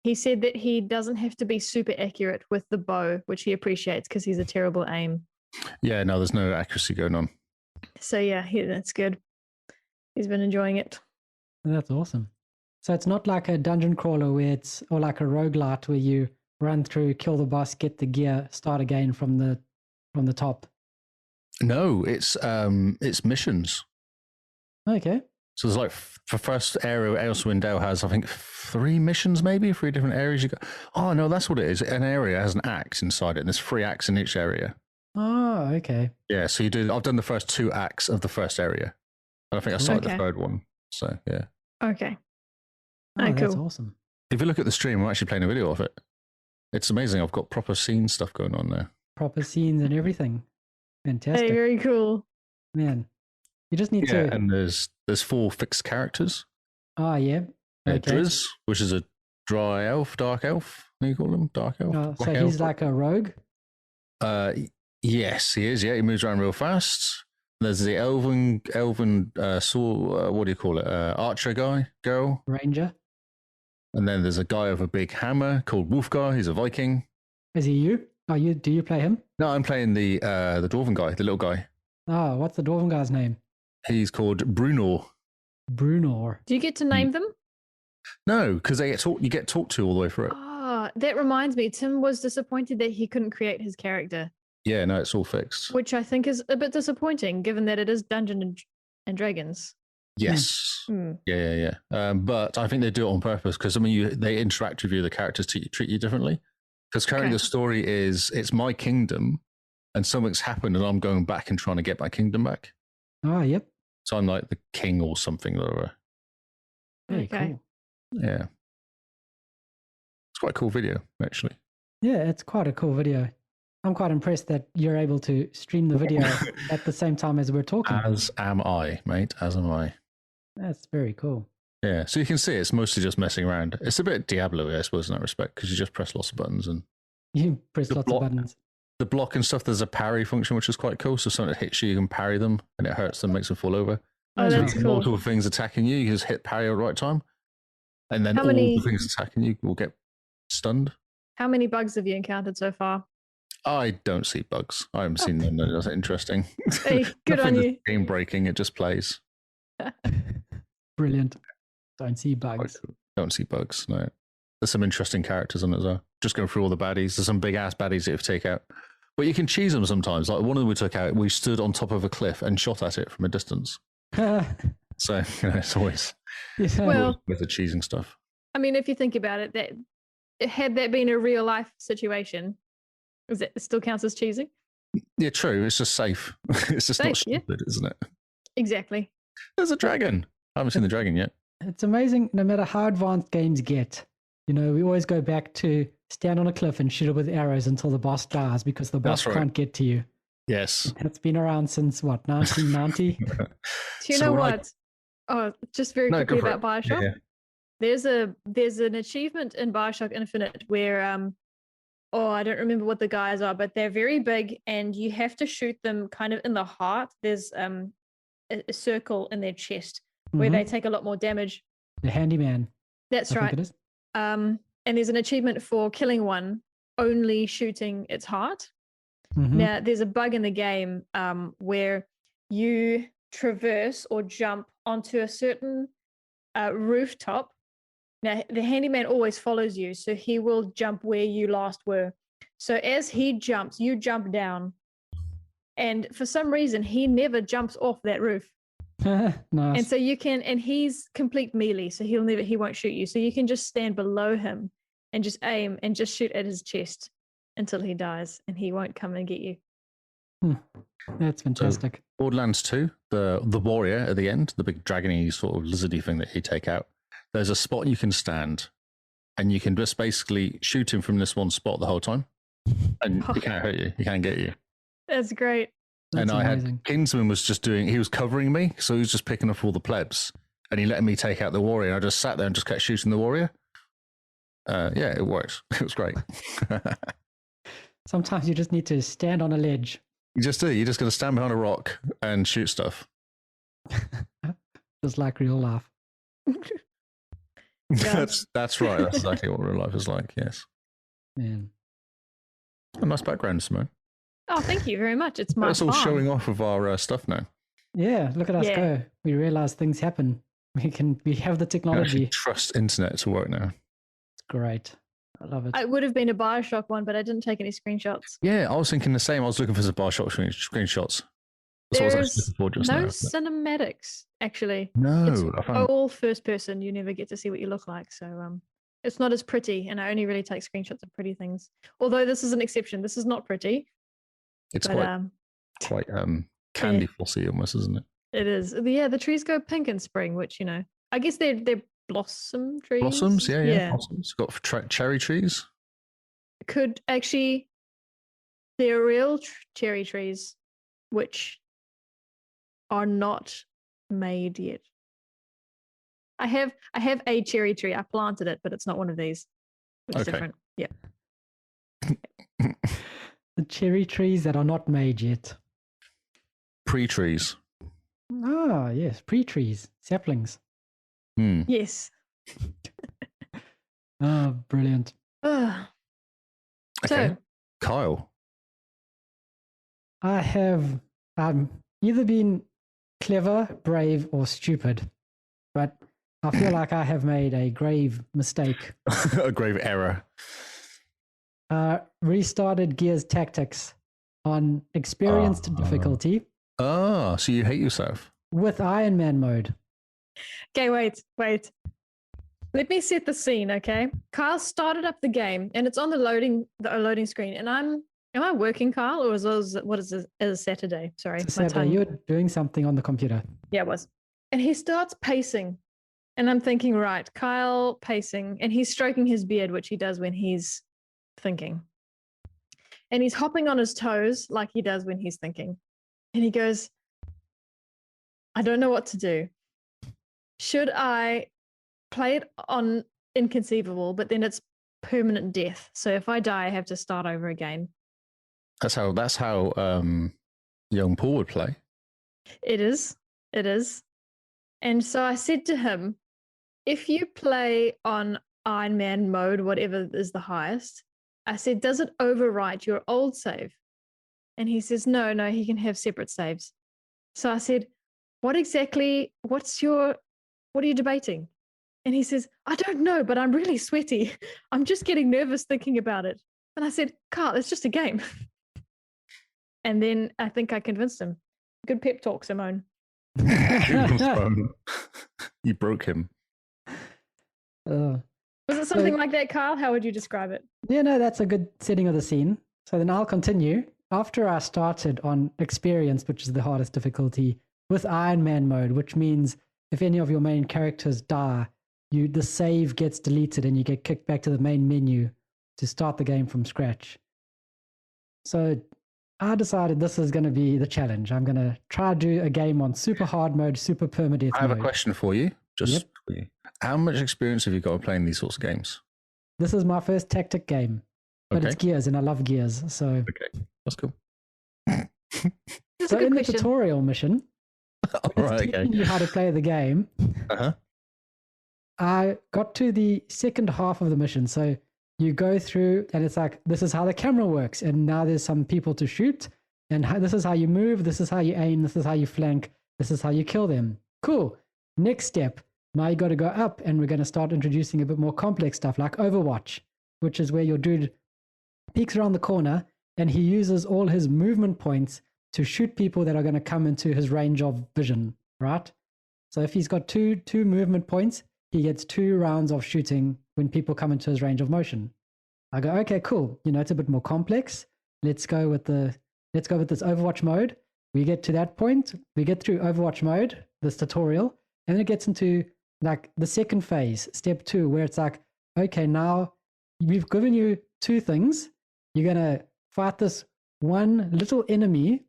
he said that he doesn't have to be super accurate with the bow, which he appreciates because he's a terrible aim. Yeah, no, there's no accuracy going on. So yeah, that's good. He's been enjoying it. That's awesome. So it's not like a dungeon crawler or like a roguelite where you run through, kill the boss, get the gear, start again from the top. No, it's missions. Okay. So there's like for first area, Elsewin Dale has, I think, 3 missions, maybe 3 different areas you go. Oh no, that's what it is. An area has an axe inside it, and there's 3 axes in each area. Oh, okay. Yeah, so you do. I've done the first 2 acts of the first area, and I think I started the 3rd one. So yeah. Okay. Oh, that's cool. awesome. If you look at the stream, I'm actually playing a video of it. It's amazing. I've got proper scene stuff going on there. Proper scenes and everything. Fantastic. Hey, very cool. Man, you just need Yeah, to. and there's 4 fixed characters. Oh, yeah. Okay. Driz, which is a dry elf, dark elf. What do you call him? Dark elf. Oh, so Black he's elf? like a rogue? Yes, he is. Yeah, he moves around real fast. There's the elven what do you call it? Archer girl. Ranger? And then there's a guy with a big hammer called Wolfgar. He's a Viking. Is he you? Do you play him? No, I'm playing the dwarven guy, the little guy. Oh, what's the dwarven guy's name? He's called Bruno. Bruno. Do you get to name them? No, because you get talked to all the way through it. Oh, that reminds me. Tim was disappointed that he couldn't create his character, Yeah, no, it's all fixed. which I think is a bit disappointing given that it is Dungeons and Dragons. Yes. Hmm. Yeah. But I think they do it on purpose because they interact with you. The characters treat you differently. Because currently the story is it's my kingdom, and something's happened, and I'm going back and trying to get my kingdom back. Oh, yep. So I'm like the king or something or Very Okay. cool. yeah. It's quite a cool video, actually. Yeah, it's quite a cool video. I'm quite impressed that you're able to stream the video at the same time as we're talking. As am I, mate. As am I. That's very cool. Yeah, so you can see it's mostly just messing around. It's a bit Diablo, I suppose, in that respect, because you just press lots of buttons and You press The lots block- of buttons. the block and stuff. There's a parry function, which is quite cool. So something that hits you, you can parry them, and it hurts them, makes them fall over. Oh, So that's if cool. multiple things attacking you, you just hit parry at the right time, and then How all many- the things attacking you will get stunned. How many bugs have you encountered so far? I don't see bugs. I haven't seen them. That's interesting. Hey, good on Nothing you. Game breaking. It just plays. Brilliant. Don't see Quite bugs. cool. Don't see bugs. No. There's some interesting characters on it as well. Just going through all the baddies. There's some big ass baddies that you take out. But you can cheese them sometimes. Like one of them we took out, we stood on top of a cliff and shot at it from a distance. So, it's always Yeah. Well, with the cheesing stuff. I mean, if you think about it, had that been a real life situation, it still counts as cheesing? Yeah, true. It's just safe. It's just not Safe, yeah. stupid, isn't it? Exactly. There's a dragon. I haven't seen the dragon yet. It's amazing, no matter how advanced games get. You know, we always go back to stand on a cliff and shoot it with arrows until the boss dies because the boss That's right. can't get to you. Yes. It's been around since what, 1990? Do you So know when I- what? Oh, just very No, quickly go for about it. Bioshock. Yeah. There's an achievement in Bioshock Infinite where I don't remember what the guys are, but they're very big and you have to shoot them kind of in the heart. There's a circle in their chest where Mhm. they take a lot more damage. The handyman. That's I think right. it is. And there's an achievement for killing one only shooting its heart. Mhm. Now, there's a bug in the game where you traverse or jump onto a certain rooftop. Now, the handyman always follows you, so he will jump where you last were. So as he jumps, you jump down. And for some reason, he never jumps off that roof. Nice. And so you can, and he's complete melee, so he won't shoot you. So you can just stand below him and just aim and just shoot at his chest until he dies, and he won't come and get you. That's fantastic. Borderlands 2, the warrior at the end, the big dragony sort of lizardy thing that you take out, there's a spot you can stand and you can just basically shoot him from this one spot the whole time. And he can't hurt you. He can't get you. That's great. That's and I amazing. had Kinsman was just he was covering me, so he was just picking up all the plebs and he let me take out the warrior. And I just sat there and just kept shooting the warrior. Yeah, it worked. It was great. Sometimes you just need to stand on a ledge. You just do. You're just going to stand behind a rock and shoot stuff. Just like real life. Yeah. That's right. That's exactly what real life is like. Yes. Man. A nice background, Simone. Oh, thank you very much. It's my That's all farm. showing off of our stuff now. Yeah, look at us Yeah. go. We realize things happen. We have the You can technology. actually trust internet to work now. It's great. I love it. It would have been a Bioshock one, but I didn't take any screenshots. Yeah, I was thinking the same. I was looking for some Bioshock screenshots. That's what I was There's actually looking for just no now. cinematics, actually. No, It's I found all first person. You never get to see what you look like. So it's not as pretty, and I only really take screenshots of pretty things. Although this is an exception. This is not pretty. it's But quite candy flossy almost, isn't it? it is. Yeah, the trees go pink in spring, which, I guess they're blossom trees. Blossoms, yeah. Yeah. Blossoms. Got cherry trees. Could actually, they're real cherry trees, which are not made yet. I have a cherry tree. I planted it, but it's not one of these. Which is different. Yeah. The cherry trees that are not made yet. Pre-trees. Ah, yes, pre-trees, saplings. Yes. Oh, brilliant. Okay. So, Kyle. I have either been clever, brave, or stupid, but I feel like I have made a grave mistake. A grave error. Restarted Gears Tactics on experienced difficulty Oh, so you hate yourself. with Iron Man mode. okay, wait. Let me set the scene, okay? Kyle started up the game, and it's on the loading screen. And am I working, Kyle, or is it Saturday? Sorry, It's my Saturday, tongue. you're doing something on the computer. Yeah, it was. And he starts pacing, and I'm thinking, right, Kyle pacing, and he's stroking his beard, which he does when he's thinking. And he's hopping on his toes like he does when he's thinking. And he goes, I don't know what to do. Should I play it on Inconceivable, but then it's permanent death? So if I die, I have to start over again. That's how young Paul would play. It is. And so I said to him, if you play on Iron Man mode, whatever is the highest, I said, does it overwrite your old save? And he says, no, he can have separate saves. So I said, what are you debating? And he says, I don't know, but I'm really sweaty. I'm just getting nervous thinking about it. And I said, Carl, it's just a game. And then I think I convinced him. Good pep talk, Simone. You broke him. Uh, Was it something like that, Carl? How would you describe it? Yeah, no, that's a good setting of the scene. So then I'll continue. After I started on Experience, which is the hardest difficulty, with Iron Man mode, which means if any of your main characters die, the save gets deleted and you get kicked back to the main menu to start the game from scratch. So I decided this is going to be the challenge. I'm going to try to do a game on super hard mode, super permadeath I have mode. a question for you. Yep. For you. How much experience have you got playing these sorts of games? This is my first tactic game, but it's Gears and I love Gears. So, okay, that's cool. That's so a good in question. the tutorial mission, All it's right, teaching you how to play the game. Uh-huh. I got to the second half of the mission. So you go through and it's like, this is how the camera works. And now there's some people to shoot. And this is how you move. This is how you aim. This is how you flank. This is how you kill them. Cool. Next step. Now you got to go up and we're going to start introducing a bit more complex stuff like Overwatch, which is where your dude peeks around the corner and he uses all his movement points to shoot people that are going to come into his range of vision, right? So if he's got two movement points, he gets 2 rounds of shooting when people come into his range of motion. I go, okay, cool. It's a bit more complex. Let's go with this Overwatch mode. We get to that point. We get through Overwatch mode, this tutorial, and then it gets into like the second phase, step 2, where it's like, okay, now we've given you 2 things. You're going to fight this one little enemy,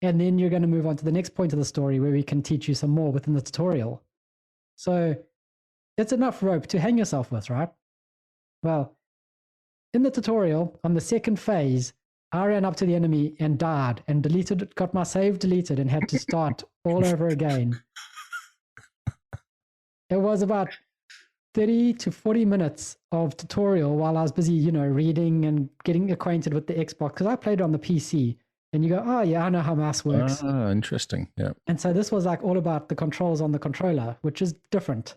and then you're going to move on to the next point of the story where we can teach you some more within the tutorial. So it's enough rope to hang yourself with, right? Well, in the tutorial, on the second phase, I ran up to the enemy and died and got my save deleted and had to start all over again. It was about 30 to 40 minutes of tutorial while I was busy, you know, reading and getting acquainted with the Xbox, because I played it on the PC. And you go, oh yeah, I know how mouse works. Ah, interesting. Yeah. And so this was like all about the controls on the controller, which is different.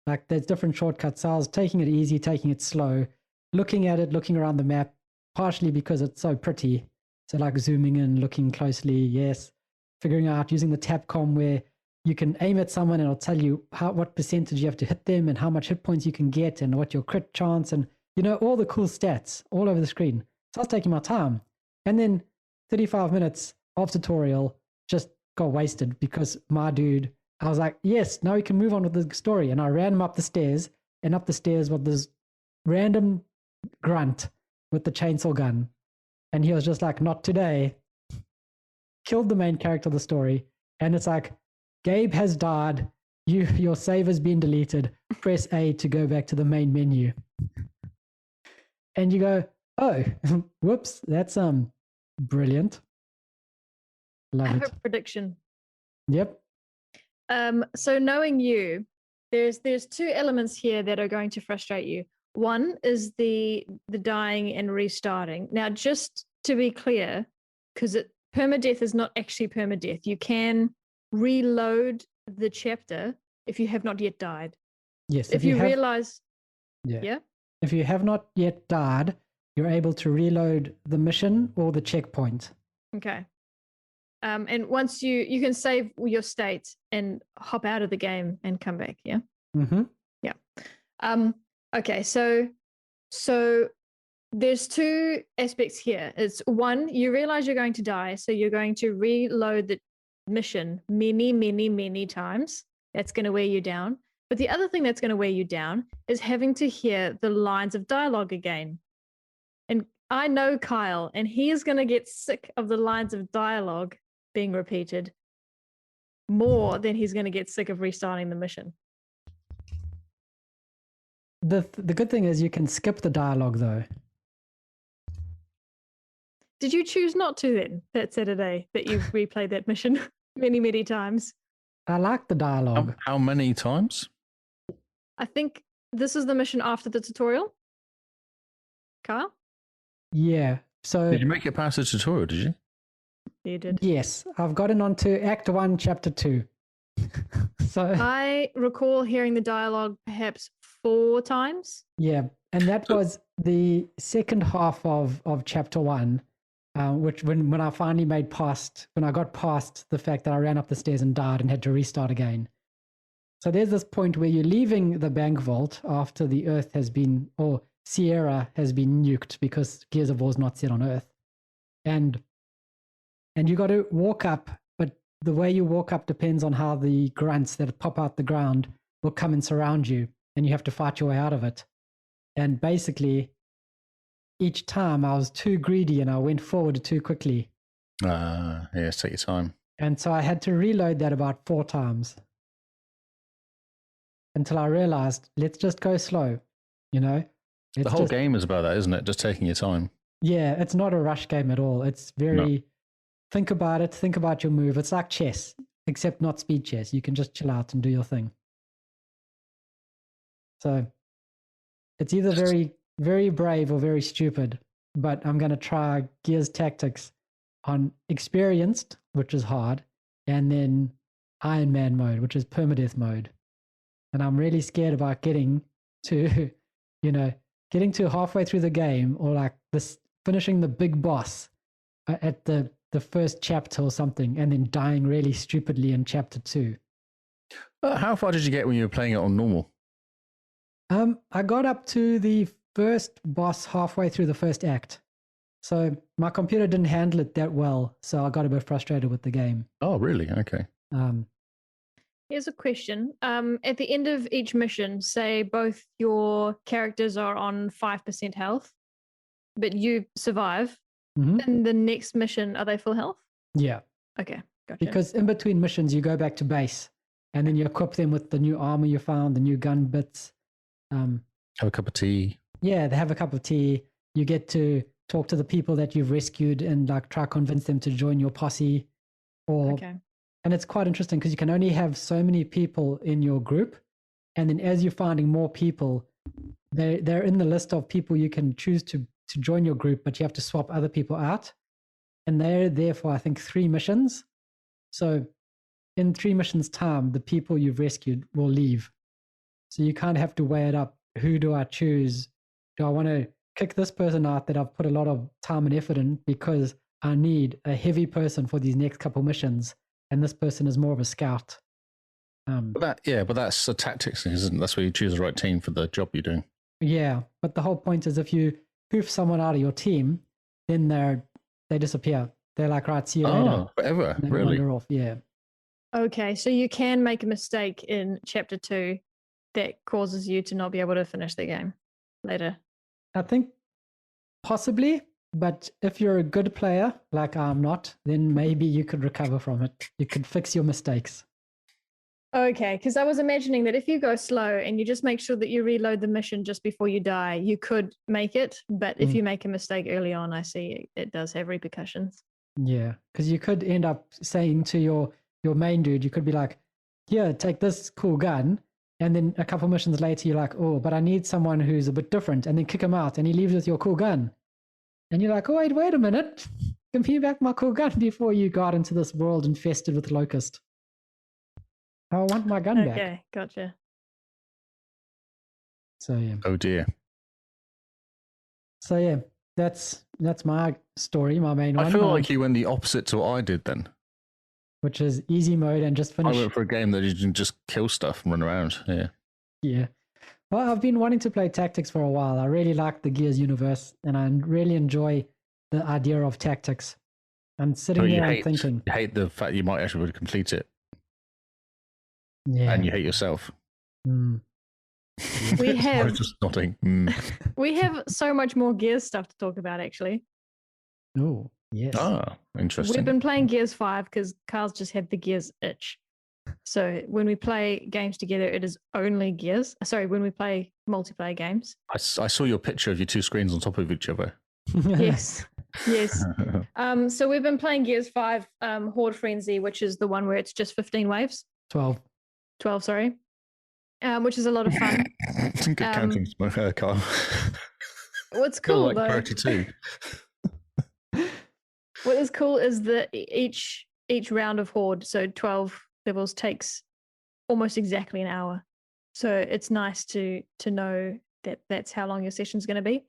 Like there's different shortcuts. So I was taking it easy, taking it slow, looking at it, looking around the map, partially because it's so pretty. So like zooming in, looking closely, yes. Figuring out using the Tapcom where you can aim at someone and it'll tell you what percentage you have to hit them and how much hit points you can get and what your crit chance and, you know, all the cool stats all over the screen. So I was taking my time. And then 35 minutes of tutorial just got wasted because my dude, I was like, yes, now we can move on with the story. And I ran him up the stairs and up the stairs with this random grunt with the chainsaw gun. And he was just like, not today. Killed the main character of the story. And it's like, Gabe has died. Your save has been deleted. Press A to go back to the main menu. And you go, oh, whoops, that's brilliant. Love I have it. a prediction. Yep. So knowing you, there's two elements here that are going to frustrate you. One is the dying and restarting. Now, just to be clear, because permadeath is not actually permadeath. You can reload the chapter if you have not yet died. Yes. If you realize, yeah. If you have not yet died, you're able to reload the mission or the checkpoint. Okay. And once you can save your state and hop out of the game and come back. Yeah. Mm-hmm. Yeah. Okay. So there's two aspects here. It's one, you realize you're going to die, so you're going to reload the mission many times. That's going to wear you down. But the other thing that's going to wear you down is having to hear the lines of dialogue again. And I know Kyle, and he is going to get sick of the lines of dialogue being repeated more than he's going to get sick of restarting the mission. The good thing is you can skip the dialogue though. Did you choose not to then that Saturday that you've replayed that mission many times? I like the dialogue. How many times? I think this is the mission after the tutorial. Kyle? Yeah. So Did you make it past the tutorial, did you? You did. yes, I've gotten onto Act 1, Chapter 2. So I recall hearing the dialogue perhaps 4 times. yeah, and that was the second half of Chapter 1, which when I finally when I got past the fact that I ran up the stairs and died and had to restart again. So there's this point where you're leaving the bank vault after the Earth has been, or Sierra has been nuked because Gears of War is not set on Earth. And you got to walk up, but the way you walk up depends on how the grunts that pop out the ground will come and surround you, and you have to fight your way out of it. And basically, each time I was too greedy and I went forward too quickly. Yes, take your time. And so I had to reload that about 4 times until I realized, let's just go slow, you know? The whole game is about that, isn't it? Just taking your time. Yeah, it's not a rush game at all. It's very, think about it, think about your move. It's like chess, except not speed chess. You can just chill out and do your thing. So it's either very, very brave or very stupid, but I'm going to try Gears Tactics on experienced, which is hard, and then Iron Man mode, which is permadeath mode. And I'm really scared about getting to, getting to halfway through the game, or like this, finishing the big boss at the first chapter or something, and then dying really stupidly in chapter 2. How far did you get when you were playing it on normal? I got up to the first boss halfway through the first act. So my computer didn't handle it that well, so I got a bit frustrated with the game. Oh, really? Okay. Here's a question. At the end of each mission, say both your characters are on 5% health, but you survive. Mm-hmm. In the next mission, are they full health? Yeah. Okay, gotcha. Because in between missions, you go back to base, and then you equip them with the new armor you found, the new gun bits. Have a cup of tea. Yeah, they have a cup of tea. You get to talk to the people that you've rescued and like try convince them to join your posse. Okay. And it's quite interesting because you can only have so many people in your group, And then as you're finding more people, they're in the list of people you can choose to join your group, but you have to swap other people out. And they're there for, I think, 3 missions. So in 3 missions time, the people you've rescued will leave. So you kind of have to weigh it up. Who do I choose? Do I want to kick this person out that I've put a lot of time and effort in because I need a heavy person for these next couple missions, and this person is more of a scout? But that's a tactics thing, isn't it? That's where you choose the right team for the job you're doing. Yeah, but the whole point is if you hoof someone out of your team, then they disappear. They're like, right, see you later. Forever, They really? wander off, yeah. Okay, so you can make a mistake in chapter 2 that causes you to not be able to finish the game later. I think possibly, but if you're a good player, like I'm not, then maybe you could recover from it. You could fix your mistakes. Okay, because I was imagining that if you go slow and you just make sure that you reload the mission just before you die, you could make it. But if you make a mistake early on, I see it does have repercussions. Yeah, because you could end up saying to your main dude, you could be like, here, take this cool gun. And then a couple missions later, you're like, oh, but I need someone who's a bit different. And then kick him out and he leaves with your cool gun. And you're like, oh, wait a minute. Give me back my cool gun before you got into this world infested with locust. I want my gun back. Okay, gotcha. So, yeah. Oh, dear. So, yeah, that's my story, my main one. I feel like you went the opposite to what I did then. Which is easy mode and just finish. I went for a game that you can just kill stuff and run around. Yeah. Yeah. Well, I've been wanting to play tactics for a while. I really like the Gears universe and I really enjoy the idea of tactics. I'm sitting there and thinking. You hate the fact you might actually be able to complete it. Yeah. And you hate yourself. Mm. We have. I was just nodding. We have so much more Gears stuff to talk about, actually. Oh, yes. Ah, interesting. We've been playing Gears 5 because Carl's just had the Gears itch. So when we play games together, it is only Gears. Sorry, when we play multiplayer games. I saw your picture of your 2 screens on top of each other. Yes. Yes. So we've been playing Gears 5 Horde Frenzy, which is the one where it's just 15 waves. 12, sorry. Which is a lot of fun. Good counting, Carl. What's cool, like though, priority 2. what is cool is that each round of Horde, so 12 levels, takes almost exactly an hour. So it's nice to know that that's how long your session's going to be.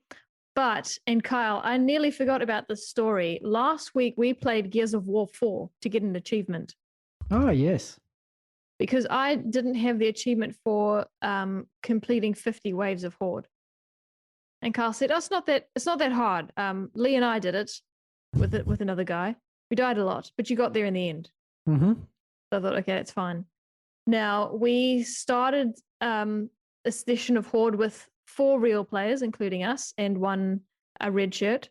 But, and Kyle, I nearly forgot about this story. Last week, we played Gears of War 4 to get an achievement. Oh, yes. Because I didn't have the achievement for completing 50 waves of Horde. And Carl said, oh, it's not that hard. Lee and I did it with another guy. We died a lot, but you got there in the end. Mm-hmm. So I thought, okay, it's fine. Now, we started a session of Horde with 4 real players, including us, and a red shirt.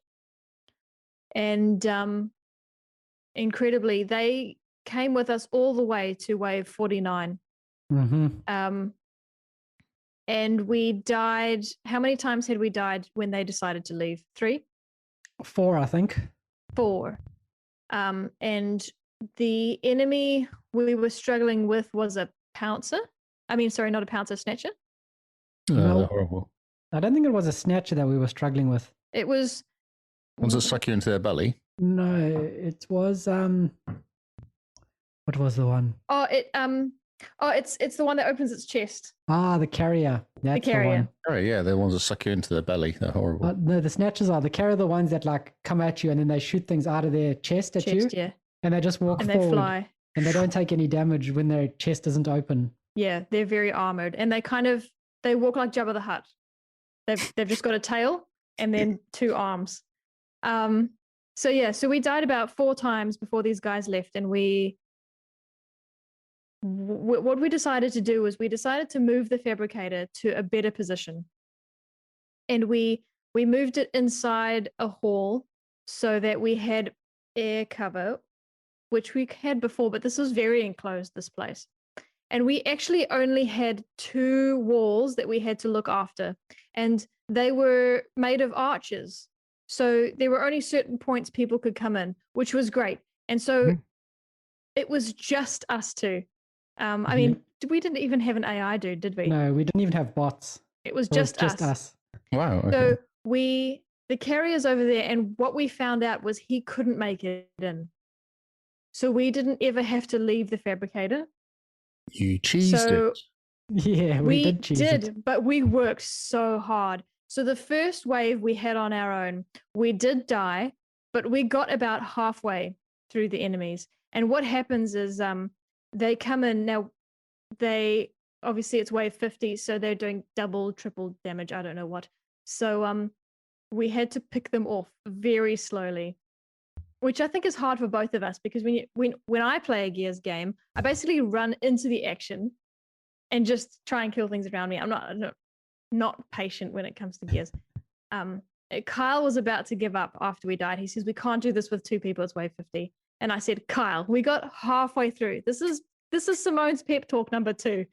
And incredibly, they came with us all the way to wave 49. Mm-hmm. And we died. How many times had we died when they decided to leave? 3? 4, I think. 4. And the enemy we were struggling with was a pouncer. I mean, sorry, not a pouncer, snatcher. No. Horrible. I don't think it was a snatcher that we were struggling with. It was. Ones that suck you into their belly. No, it was what was the one? It's the one that opens its chest. Ah, the carrier. That's the carrier. one. Oh, yeah, they're the ones that suck you into their belly. They're horrible. No, the snatchers are the carrier. The ones that like come at you and then they shoot things out of their chest at you. Yeah. And they just walk and forward. they fly. And they don't take any damage when their chest isn't open. Yeah, they're very armored, and they walk like Jabba the Hutt. They've just got a tail and then 2 arms. So we died about 4 times before these guys left, and what we decided to do was we decided to move the fabricator to a better position, and we moved it inside a hall so that we had air cover, which we had before, but this was very enclosed, this place. And we actually only had 2 walls that we had to look after, and they were made of arches. So there were only certain points people could come in, which was great. And so it was just us 2. I mean, we didn't even have an AI dude, did we? No, we didn't even have bots. It was It was just just us. us. Wow. Okay. So the carrier's over there, and what we found out was he couldn't make it in. So we didn't ever have to leave the fabricator. You cheesed So it. Yeah, we did cheese it. but we worked so hard. So the first wave we had on our own, we did die, but we got about halfway through the enemies. And what happens is they come in now. They obviously it's wave 50, so they're doing double, triple damage. I don't know what. So we had to pick them off very slowly, which I think is hard for both of us because when I play a Gears game, I basically run into the action and just try and kill things around me. I'm not patient when it comes to Gears. Kyle was about to give up after we died. He says, we can't do this with 2 people. It's wave 50. And I said, Kyle, we got halfway through. This is Simone's pep talk number 2.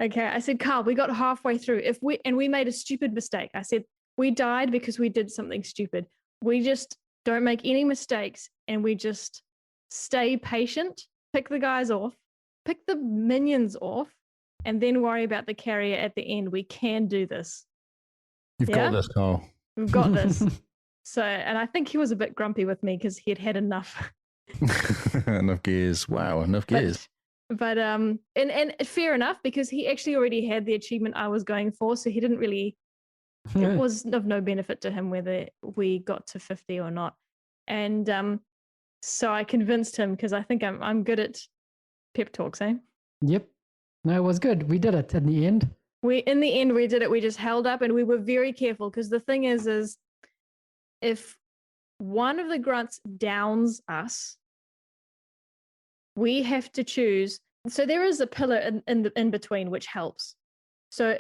Okay. I said, Kyle, we got halfway through. We made a stupid mistake. I said, we died because we did something stupid. We just don't make any mistakes and we just stay patient, pick the guys off, pick the minions off, and then worry about the carrier at the end. We can do this. You've got this, Carl. We've got this. So, and I think he was a bit grumpy with me because he had had enough. Enough gears. Wow, enough gears. But and fair enough because he actually already had the achievement I was going for, so he didn't really. It was of no benefit to him whether we got to 50 or not. And so I convinced him because I think I'm good at pep talks, eh? Yep. No, it was good. We did it in the end. In the end we did it. We just held up and we were very careful because the thing is if one of the grunts downs us, we have to choose. So there is a pillar in between which helps. So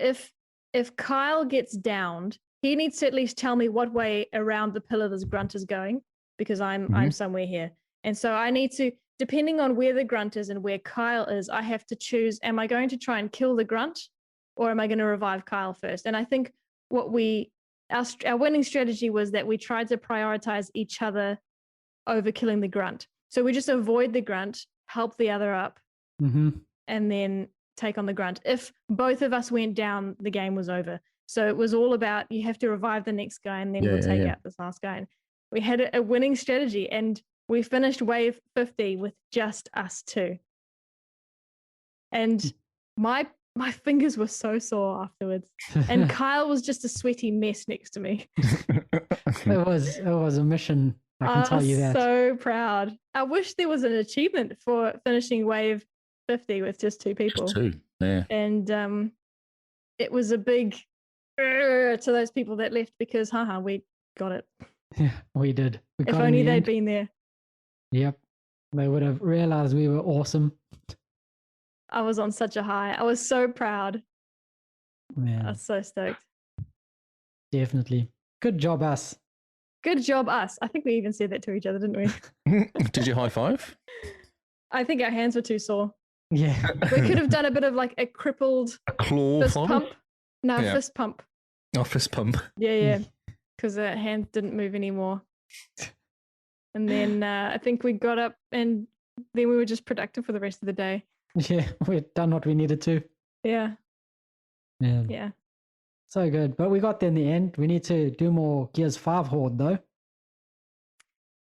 if Kyle gets downed, he needs to at least tell me what way around the pillar this grunt is going because I'm somewhere here. And so I need to, depending on where the grunt is and where Kyle is, I have to choose, am I going to try and kill the grunt or am I going to revive Kyle first? And I think our winning strategy was that we tried to prioritize each other over killing the grunt. So we just avoid the grunt, help the other up, and then take on the grunt. If both of us went down, the game was over. So it was all about you have to revive the next guy and then we'll take out this last guy. And we had a winning strategy and we finished wave 50 with just us 2. And my fingers were so sore afterwards. And Kyle was just a sweaty mess next to me. It was a mission, I can tell you that. So proud. I wish there was an achievement for finishing wave 50 with just 2 people. Just 2, yeah. And it was a big to those people that left because we got it. Yeah, we did. If only they'd been there. Yep. They would have realized we were awesome. I was on such a high. I was so proud. Man. I was so stoked. Definitely. Good job, us. Good job, us. I think we even said that to each other, didn't we? Did you high five? I think our hands were too sore. Yeah. We could have done a bit of like a crippled claw fist pump. No, fist pump. Oh, fist pump. Yeah. Because our hands didn't move anymore. And then I think we got up and then we were just productive for the rest of the day. Yeah, we'd done what we needed to. Yeah. Man. Yeah. So good. But we got there in the end. We need to do more Gears 5 Horde though.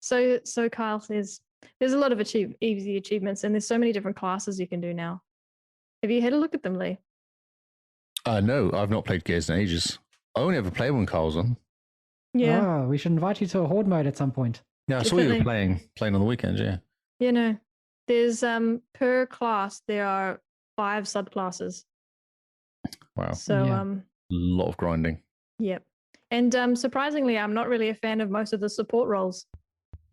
So Kyle says there's a lot of easy achievements and there's so many different classes you can do now. Have you had a look at them, Lee? No, I've not played Gears in ages. I only ever play when Carl's on. Yeah. Oh, we should invite you to a Horde mode at some point. Yeah, I saw you were playing on the weekends, yeah. Yeah, no. There's per class there are 5 subclasses. Wow. So a lot of grinding. Yep. And surprisingly, I'm not really a fan of most of the support roles.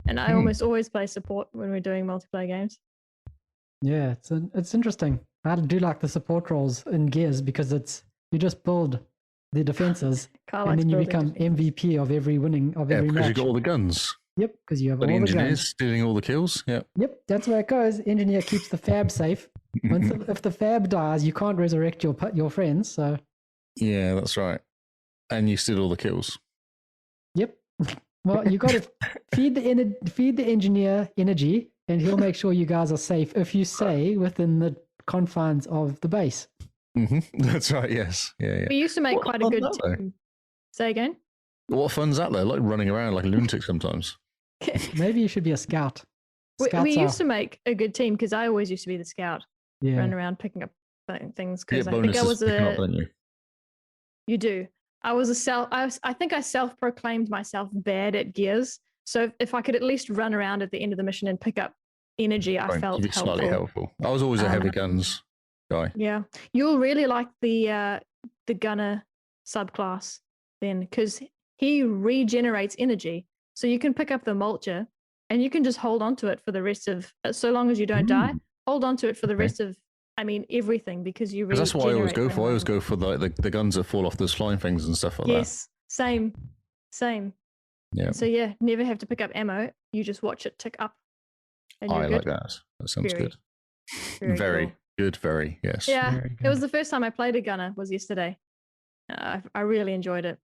And I almost always play support when we're doing multiplayer games. Yeah, it's interesting. I do like the support roles in Gears because you just build the defenses and then you become MVP of every match. Because you got all the guns. Yep, because you have but all the engineers guns. stealing all the kills. Yep. Yep, that's where it goes. Engineer keeps the fab safe. If the fab dies, you can't resurrect your friends. So. Yeah, that's right. And you steal all the kills. Yep. Well, you got to feed the engineer energy, and he'll make sure you guys are safe if you stay within the confines of the base. That's right. Yes. Yeah. We used to make What quite a fun good that, though. team. Say again. What fun's that though? Like running around like a lunatic sometimes. Maybe you should be a scout. we Scouts used are- to make a good team because I always used to be the scout, yeah. running around picking up things. You Because get I think I bonuses was for picking up, a. don't you? You do. I think I self-proclaimed myself bad at gears. So if I could at least run around at the end of the mission and pick up energy, I Right, felt you'd be helpful. slightly helpful. I was always a heavy guns guy. Yeah, you'll really like the gunner subclass then, because he regenerates energy, so you can pick up the mulcher and you can just hold on to it for the rest of, so long as you don't die, hold on to it for the Okay. rest of, I mean, everything, because you. That's what I always regenerate go when for. I always running. go for the guns that fall off those flying things and stuff like Yes, same. that. Yeah, So yeah, never have to pick up ammo. You just watch it tick up, and you're I good. like that. That sounds Very, good. Very, Very cool. good. Very yes. Yeah, Very it was good. the first time I played a gunner. Was yesterday. I really enjoyed it.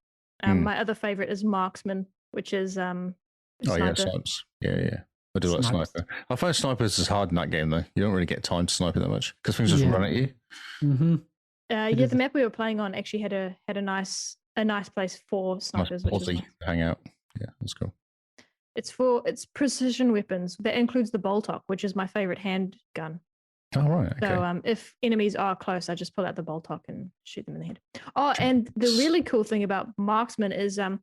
My other favorite is marksman, which is Oh yeah, sniper. snipes. Yeah. I do like Snipes. sniper. I find snipers is hard in that game though. You don't really get time to snipe it that much because things just Yeah. run at you. Mm-hmm. Yeah, is- the map we were playing on actually had a nice place for Nice snipers, which is Aussie nice. hang out. Yeah, that's cool. It's precision weapons. That includes the bolt-op, which is my favorite handgun. Oh right. Okay. So if enemies are close, I just pull out the bolt-op and shoot them in the head. Oh, and the really cool thing about marksman is I'm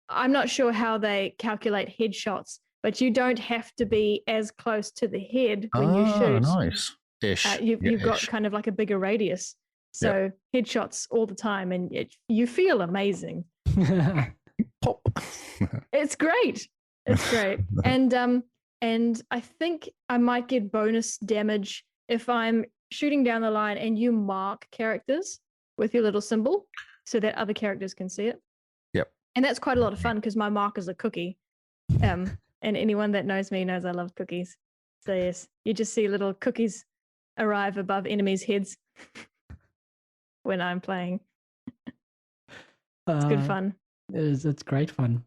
not sure how they calculate headshots, but you don't have to be as close to the head when you shoot. Nice. Ish. You've got kind of like a bigger radius. So headshots all the time, and you feel amazing. Pop. It's great. It's great. And I think I might get bonus damage if I'm shooting down the line and you mark characters with your little symbol so that other characters can see it. Yep. And that's quite a lot of fun because my mark is a cookie. And anyone that knows me knows I love cookies. So yes, you just see little cookies arrive above enemies' heads when I'm playing. It's good fun. It's great fun.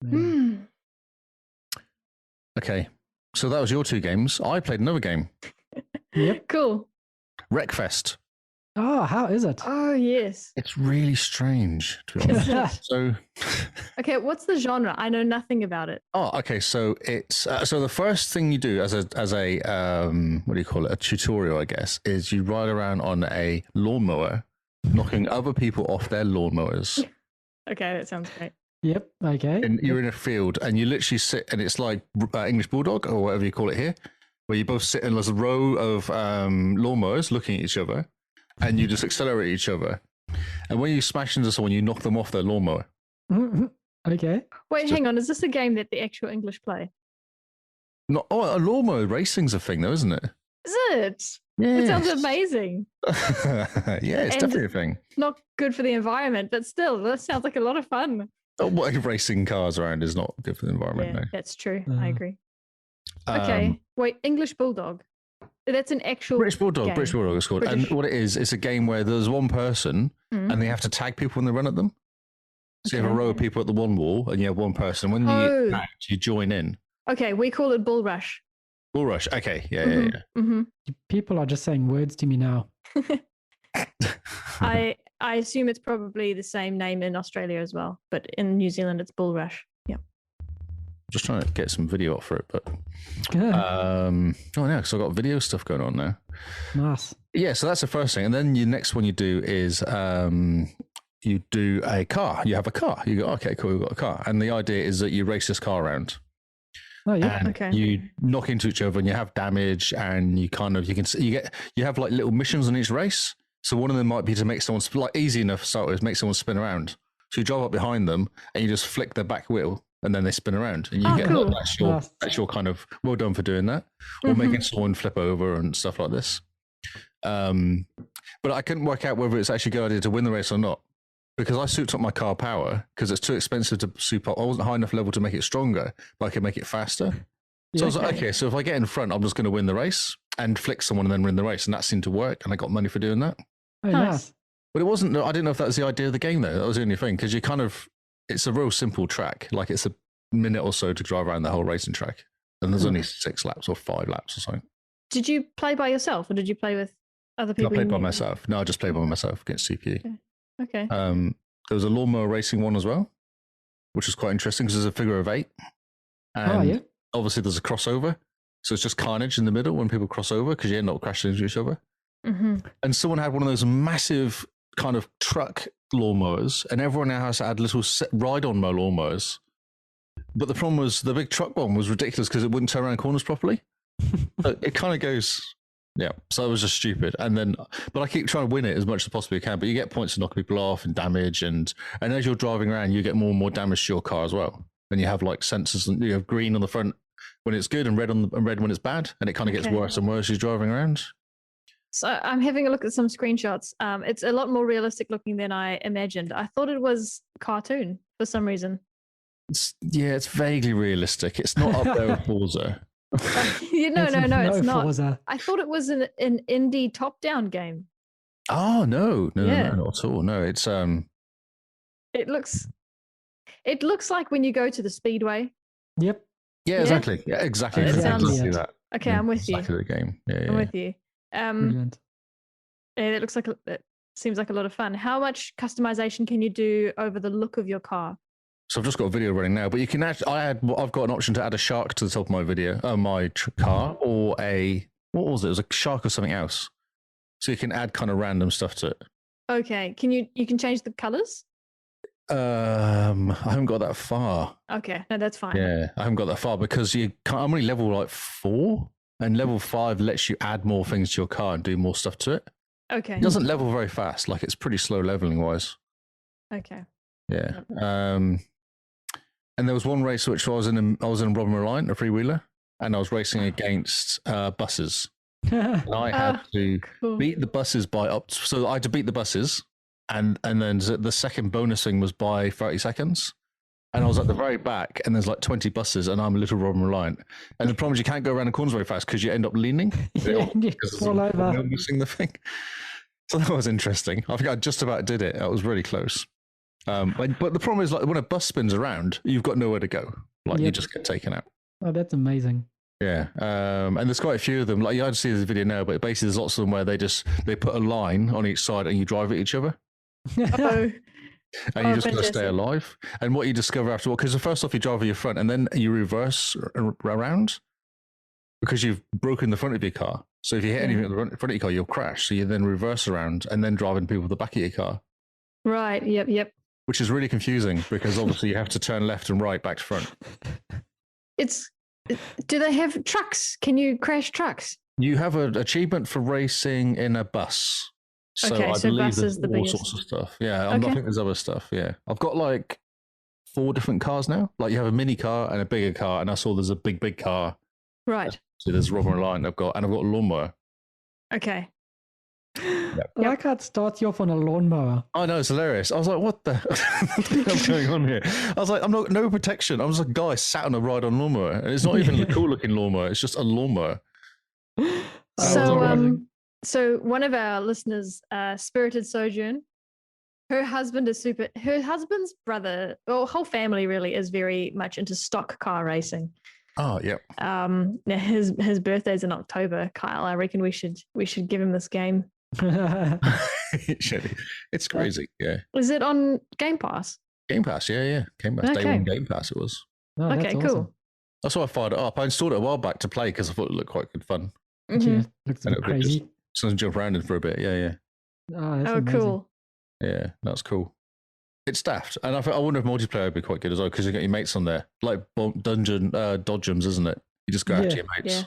Yeah. Mm. Okay. So that was your two games. I played another game, Yep. Cool. Wreckfest. Oh, how is it? Oh yes. It's really strange, to be honest. Isn't it? So, Okay, what's the genre? I know nothing about it. okay. So it's so the first thing you do as a what do you call it? A tutorial, I guess, is you ride around on a lawnmower, knocking other people off their lawnmowers. Okay, that sounds great. Yep. Okay. And you're in a field, and you literally sit, and it's like English Bulldog or whatever you call it here, where you both sit in a row of lawnmowers looking at each other, and you just accelerate each other. And when you smash into someone, you knock them off their lawnmower. Mhm. Okay. Wait, Just- hang on. Is this a game that the actual English play? A lawnmower racing's a thing, though, isn't it? Is it? It sounds amazing. Yeah, it's And- definitely a thing. Not good for the environment, but still, that sounds like a lot of fun. What racing cars around is not good for the environment. Yeah, No. that's true. Uh, I agree. Okay, wait. English Bulldog. That's an actual British Bulldog. game. British Bulldog is called. British. And what it is, it's a game where there's one person Mhm. and they have to tag people when they run at them. So you have a Okay. row of people at the one wall and you have one person. When you Oh. get tagged, you join in. Okay, we call it Bull Rush. Bull Rush. Okay. Yeah. Mm-hmm. People are just saying words to me now. I assume it's probably the same name in Australia as well, but in New Zealand it's Bull Rush. Yeah. Just trying to get some video up for it, but oh no, because I've got video stuff going on now. Nice. Yeah, so that's the first thing, and then the next one you do is you do a car. You have a car. You go, okay, cool, we've got a car, and the idea is that you race this car around, Oh yeah. and Okay. you knock into each other, and you have damage, and you have like little missions on each race. So one of them might be to make someone like easy enough to start with, make someone spin around. So you drive up behind them, and you just flick their back wheel, and then they spin around, and you Oh, get cool. that's your kind of well done for doing that, or Mhm. making someone flip over and stuff like this. But I couldn't work out whether it's actually a good idea to win the race or not, because I souped up my car power because it's too expensive to soup up. I wasn't high enough level to make it stronger, but I could make it faster. So I was like, okay, so if I get in front, I'm just going to win the race and flick someone and then win the race, and that seemed to work, and I got money for doing that. Oh, Nice. nice. But it wasn't. I didn't know if that was the idea of the game though. That was the only thing, because you kind of, it's a real simple track. Like it's a minute or so to drive around the whole racing track, and there's only 6 laps or 5 laps or something. Did you play by yourself or did you play with other I people? played by myself. No, I just played by myself against CPU. Okay. There was a lawnmower racing one as well, which was quite interesting because there's a figure of 8. And obviously there's a crossover. So it's just carnage in the middle when people cross over because you end up crashing into each other. Mm-hmm. And someone had one of those massive kind of truck lawnmowers, and everyone now has to add little ride-on mow lawnmowers. But the problem was the big truck one was ridiculous because it wouldn't turn around corners properly. It kind of goes, yeah. So it was just stupid. And then, but I keep trying to win it as much as possibly can. But you get points to knock people off and damage, and as you're driving around, you get more and more damage to your car as well. And you have like sensors, and you have green on the front when it's good and red when it's bad, and it kind of gets worse and worse as you're driving around. So I'm having a look at some screenshots. It's a lot more realistic looking than I imagined. I thought it was cartoon for some reason. It's vaguely realistic. It's not up there with Forza. No, it's not. Forza. I thought it was an indie top-down game. Oh no, not at all. No, it's It looks like when you go to the speedway. Yep. Yeah, exactly. Yeah, exactly. It sounds exactly that. Okay, I'm with you. Exactly the game. Yeah, I'm with you. Brilliant. It looks like it seems like a lot of fun. How much customization can you do over the look of your car? So I've just got a video running now, but you can actually. I've got an option to add a shark to the top of my video, my car, or what was it? It was a shark or something else. So you can add kind of random stuff to it. Okay, you can change the colors? I haven't got that far. Okay, no, that's fine. Yeah, I haven't got that far because I'm only level like 4, and level 5 lets you add more things to your car and do more stuff to it. Okay. It doesn't level very fast. Like it's pretty slow leveling wise. Okay. Yeah. And there was one race which I was in a Robin Reliant, a freewheeler, and I was racing against buses. And I had to beat the buses so I had to beat the buses, and then the second bonus thing was by 30 seconds. And I was at the very back, and there's like 20 buses, and I'm a little Robin Reliant. And the problem is you can't go around the corners very fast because you end up leaning. Because fall over. Missing the thing. So that was interesting. I think I just about did it. That was really close. But the problem is, like, when a bus spins around, you've got nowhere to go. Like you just get taken out. Oh, that's amazing. Yeah, and there's quite a few of them. Like you had to see this video now, but basically there's lots of them where they put a line on each side and you drive at each other. Oh. And you just got to stay alive. And what you discover after, because first off you drive with your front, and then you reverse around because you've broken the front of your car. So if you hit anything at the front of your car, you'll crash. So you then reverse around and then drive into people with the back of your car. Right. Yep. Which is really confusing because obviously you have to turn left and right back to front. Do they have trucks? Can you crash trucks? You have an achievement for racing in a bus. So I believe there's all sorts of stuff. Yeah, I think there's other stuff. Yeah, I've got like 4 different cars now. Like you have a mini car and a bigger car, and I saw there's a big car. Right. So there's Robin Reliant I've got a lawnmower. Okay. Yep. Well, I can't start you off on a lawnmower. I know, it's hilarious. I was like, what the hell's going on here? I was like, I'm not, no protection. I was a guy sat on a ride-on lawnmower, and it's not even a cool-looking lawnmower. It's just a lawnmower. So one of our listeners, Spirited Sojourn, her husband's brother, well, whole family really is very much into stock car racing. Oh, yep. Now his birthday's in October, Kyle. I reckon we should give him this game. It's crazy. Yeah. Is it on Game Pass? Game Pass, yeah. Game Pass. Okay. Day 1 Game Pass it was. Oh, okay, awesome. cool. That's why I fired it up. I installed it a while back to play because I thought it looked quite good fun. Mm-hmm. Yeah, looks a bit crazy. Just jump around in for a bit. Yeah. Oh, cool. Yeah, that's cool. It's daft. And I wonder if multiplayer would be quite good as well because you got your mates on there. Like dungeon dodgems, isn't it? You just go after your mates. Yeah.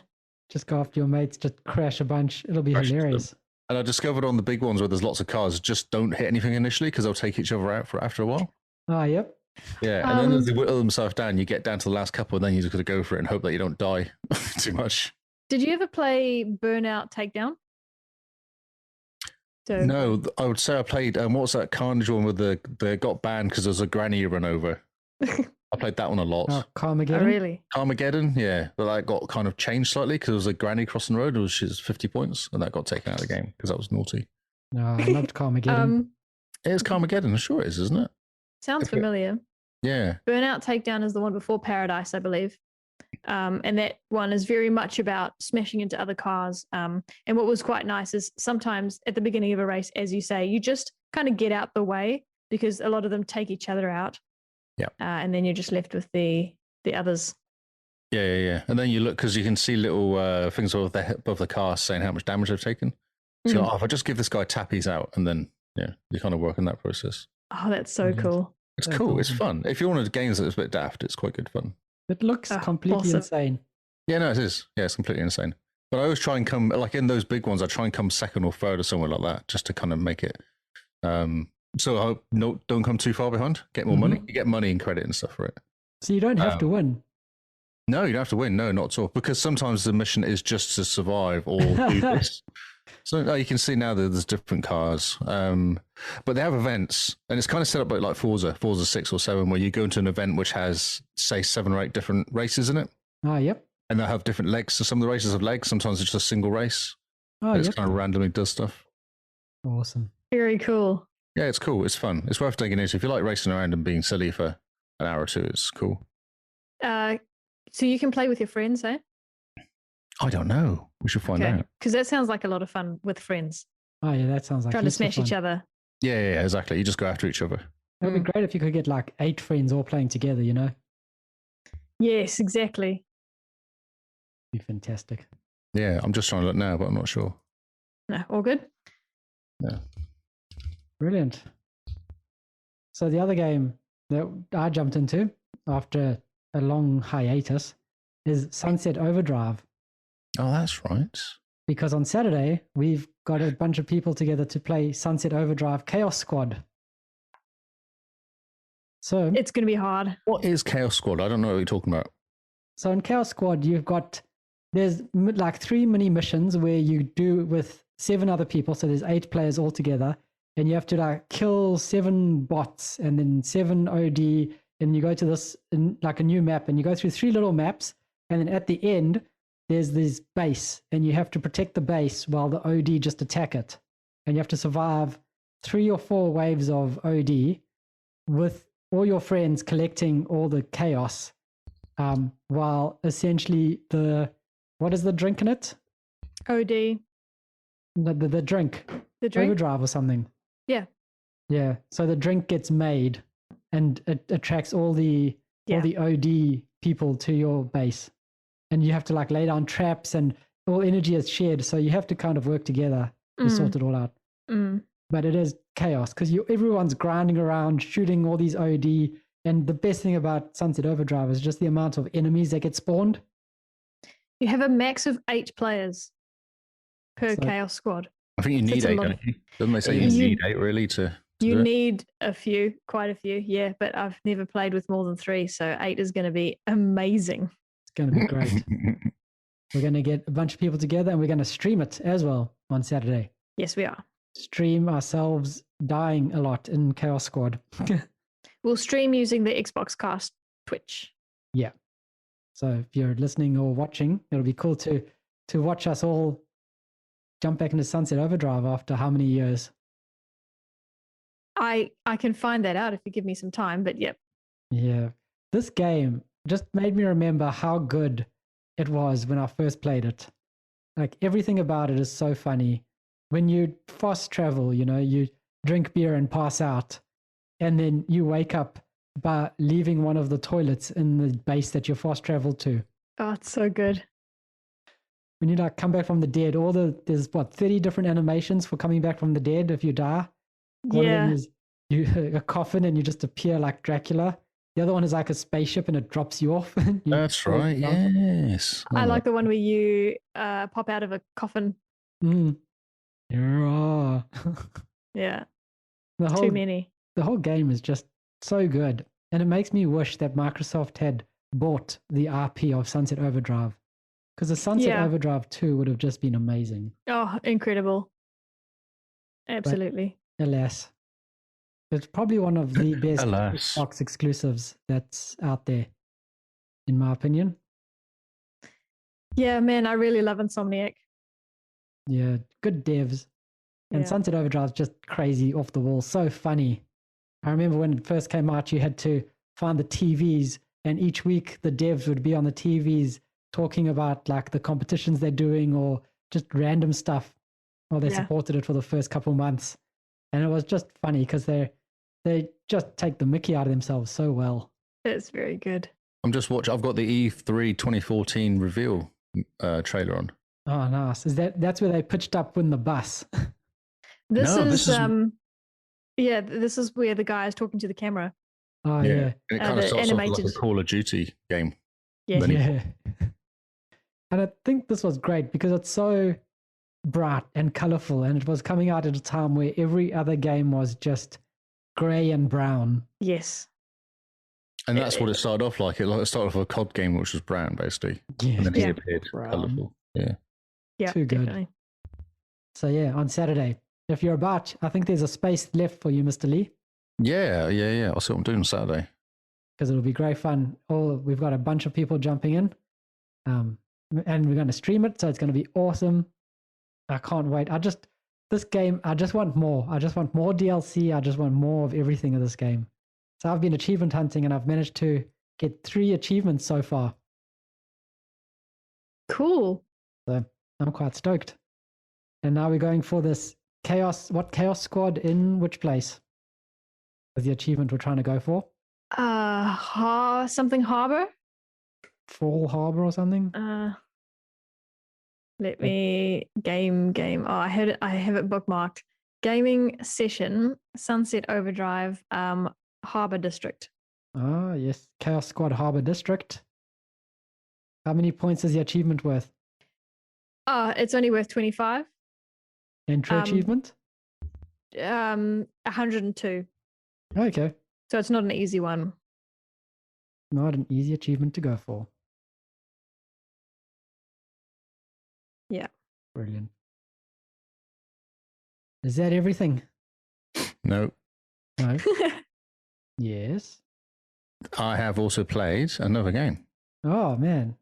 Just go after your mates, just crash a bunch. It'll be hilarious. And I discovered on the big ones where there's lots of cars, just don't hit anything initially because they'll take each other out after a while. Oh, yep. Yeah, and then as they whittle themselves down, you get down to the last couple, and then you just got to go for it and hope that you don't die too much. Did you ever play Burnout Takedown? No, I would say I played. What was that Carnage one where they got banned because there was a granny you run over? I played that one a lot. Oh, Carmageddon? Oh, really? Carmageddon, yeah. But that got kind of changed slightly because there was a granny crossing the road, which is 50 points, and that got taken out of the game because that was naughty. No, I loved Carmageddon. It is Carmageddon, I'm sure it is, isn't it? Sounds familiar. Yeah. Burnout Takedown is the one before Paradise, I believe. And that one is very much about smashing into other cars. And what was quite nice is sometimes at the beginning of a race, as you say, you just kind of get out the way because a lot of them take each other out. Yeah. And then you're just left with the others. Yeah. And then you look, because you can see little things above the car saying how much damage they've taken. So you're like, if I just give this guy tappies out, and then, you kind of work in that process. Oh, that's so cool. It's cool. Awesome. It's fun. If you want a game that's a bit daft, it's quite good fun. It looks completely insane. Yeah, no, it is. Yeah, it's completely insane. But I always try and come, like in those big ones, I try and come second or third or somewhere like that, just to kind of make it. So I hope don't come too far behind. Get more money. You get money and credit and stuff for it. So you don't have to win. No, you don't have to win. No, not at all. Because sometimes the mission is just to survive or do this. So you can see now that there's different cars, but they have events, and it's kind of set up like Forza 6 or 7, where you go into an event which has, say, 7 or 8 different races in it. Oh, yep. And they'll have different legs. So some of the races have legs. Sometimes it's just a single race. Oh, it's kind of randomly does stuff. Awesome. Very cool. Yeah, it's cool. It's fun. It's worth digging into. If you like racing around and being silly for an hour or two, it's cool. So you can play with your friends, eh? I don't know. We should find out. Because that sounds like a lot of fun with friends. Oh, yeah, that sounds like trying to smash each other. Yeah, exactly. You just go after each other. It would be great if you could get like 8 friends all playing together, you know? Yes, exactly. Be fantastic. Yeah, I'm just trying to look now, but I'm not sure. No, all good? Yeah. Brilliant. So the other game that I jumped into after a long hiatus is Sunset Overdrive. Oh, that's right. Because on Saturday, we've got a bunch of people together to play Sunset Overdrive Chaos Squad. So it's going to be hard. What is Chaos Squad? I don't know what you're talking about. So in Chaos Squad, there's like 3 mini missions where you do with 7 other people. So there's 8 players all together, and you have to like kill 7 bots and then 7 OD. And you go to this like a new map, and you go through 3 little maps, and then at the end there's this base, and you have to protect the base while the OD just attack it, and you have to survive 3 or 4 waves of OD with all your friends collecting all the chaos, while essentially what is the drink in it? OD. The drink. The drink? Overdrive or something. Yeah. So the drink gets made, and it attracts all the OD people to your base, and you have to like lay down traps, and all energy is shared, so you have to kind of work together to sort it all out. But it is chaos because everyone's grinding around shooting all these OD, and the best thing about Sunset Overdrive is just the amount of enemies that get spawned. You have a max of 8 players per Chaos Squad. I think you need 8, don't you? Doesn't they say you need 8 really to you need quite a few, yeah, but I've never played with more than 3, so 8 is going to be amazing. It's going to be great. We're going to get a bunch of people together, and we're going to stream it as well on Saturday. Yes, we are. Stream ourselves dying a lot in Chaos Squad. We'll stream using the Xbox Cast Twitch. Yeah. So if you're listening or watching, it'll be cool to watch us all jump back into Sunset Overdrive after how many years? I can find that out if you give me some time, but yep. Yeah. This game just made me remember how good it was when I first played it. Like everything about it is so funny. When you fast travel, you drink beer and pass out, and then you wake up by leaving one of the toilets in the base that you fast traveled to. Oh, it's so good. When you like come back from the dead, there's 30 different animations for coming back from the dead if you die. One of them is a coffin and you just appear like Dracula. The other one is like a spaceship and it drops you off. That's right, yes. I like the one where you pop out of a coffin. Yeah. Yeah. Too many. The whole game is just so good. And it makes me wish that Microsoft had bought the IP of Sunset Overdrive. Because the Sunset Overdrive 2 would have just been amazing. Oh, incredible. Absolutely. But, alas. It's probably one of the best Xbox exclusives that's out there, in my opinion. Yeah, man, I really love Insomniac. Yeah, good devs. And Sunset Overdrive's just crazy off the wall, so funny. I remember when it first came out, you had to find the TVs and each week the devs would be on the TVs talking about like the competitions they're doing or just random stuff. Well, they supported it for the first couple months, and it was just funny because they just take the mickey out of themselves so well. It's very good. I'm just watching. I've got the E3 2014 reveal trailer on. Oh, nice. That's where they pitched up in the bus? This is this is where the guy is talking to the camera. Oh yeah. And it kind of starts off like a Call of Duty game. Yeah. And I think this was great because it's so bright and colorful, and it was coming out at a time where every other game was just gray and brown. Yes. And that's what it started off like. It started off with a COD game, which was brown, basically. Yeah. And then he appeared colorful. Yeah. Yeah. Too good. Definitely. So yeah, on Saturday, if you're about, I think there's a space left for you, Mr. Lee. Yeah. I'll see what I'm doing on Saturday. Because it'll be great fun. We've got a bunch of people jumping in. And we're going to stream it, so it's going to be awesome. I can't wait. This game, I just want more. I just want more DLC. I just want more of everything of this game. So I've been achievement hunting, and I've managed to get 3 achievements so far. Cool. So I'm quite stoked. And now we're going for this Chaos Squad in which place? Is the achievement we're trying to go for? Something Harbor? Fall Harbor or something? Let me game. Oh, I have it bookmarked. Gaming session, Sunset Overdrive, Harbor District. Ah, yes. Chaos Squad Harbor District. How many points is the achievement worth? It's only worth 25. Entry achievement? 102. Okay. So it's not an easy one. Not an easy achievement to go for. Yeah. Brilliant. Is that everything? No. No. Yes. I have also played another game. Oh, man.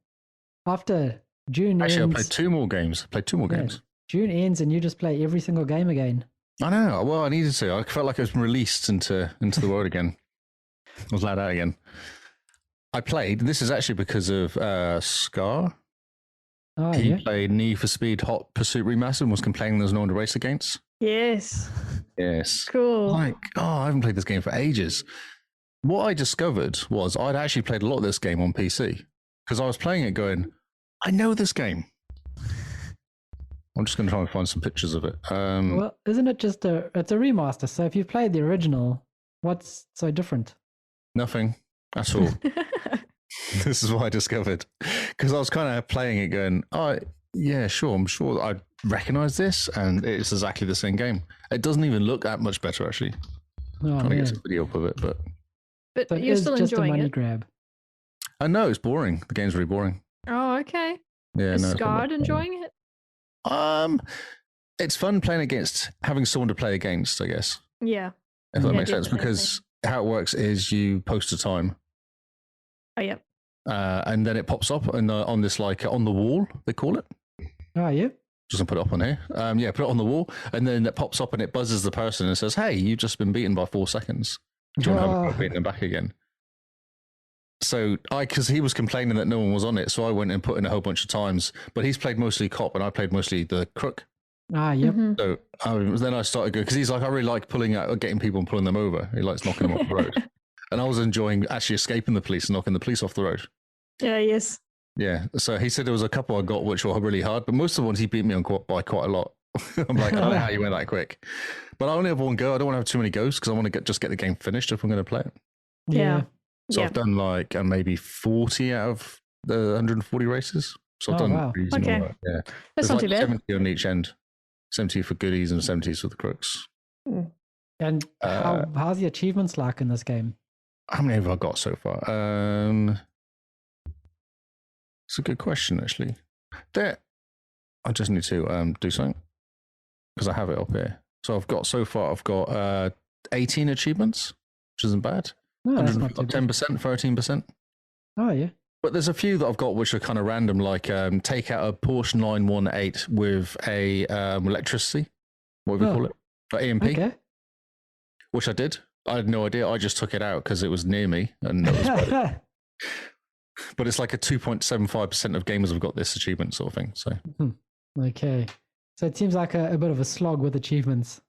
After June Actually, ends... I played 2 more games. Games. June ends and you just play every single game again. I know. Well, I needed to. I felt like I was released into the world again. I was let out again. I played. This is actually because of Scar. Oh, he yeah? played Need for Speed Hot Pursuit Remastered and was complaining there's no one to race against. Yes. Yes. Cool. I haven't played this game for ages. What I discovered was I'd actually played a lot of this game on PC because I was playing it going, I know this game. I'm just going to try and find some pictures of it. Well, isn't it just it's a remaster? So if you've played the original, what's so different? Nothing at all. This is what I discovered because I was kind of playing it going, yeah, sure. I'm sure I recognize this and it's exactly the same game. It doesn't even look that much better, actually. Oh, I'm trying to get some video up of it, but so you're still just enjoying a money it. grab. I know it's boring. The game's really boring. Oh, okay. Yeah, Is no, Scarred enjoying it? It's fun playing against having someone to play against, I guess. Yeah. If that Yeah, makes sense, definitely. because how it works is you post a time, Oh, yeah. and then it pops up on this on the wall they call it. Oh, yeah. Just gonna put it up on here. Yeah, put it on the wall, and then it pops up and it buzzes the person and says, "Hey, you've just been beaten by 4 seconds. Do you want to have a go at beating them back again?" So because he was complaining that no one was on it, so I went and put in a whole bunch of times. But he's played mostly cop, and I played mostly the crook. Ah, yep. Mhm. So then I started going because he's like, I really like getting people and pulling them over. He likes knocking them off the road, and I was enjoying actually escaping the police and knocking the police off the road. Yeah, yes. Yeah. So he said there was a couple I got which were really hard, but most of the ones he beat me on by quite a lot. I'm like, I don't know how you went that quick, but I only have one go. I don't want to have too many goes because I want to just get the game finished if I'm going to play it. Yeah. So Yeah. I've done like maybe 40 out of the 140 races. So I've done wow. reasonable Okay. work. Yeah. That's There's not like too bad. 70 on each end. 70 for goodies and 70 for the crooks. And how's the achievements like in this game? How many have I got so far? It's a good question, actually. I just need to do something because I have it up here. So I've got 18 achievements, which isn't bad. No, that's not too bad. 10%, 13%. Oh, yeah. But there's a few that I've got which are kind of random, like take out a Porsche 918 with a electricity, what do we call it? For EMP, Okay. which I did. I had no idea. I just took it out because it was near me and that was But it's like a 2.75% of gamers have got this achievement sort of thing. So Okay. So it seems like a bit of a slog with achievements.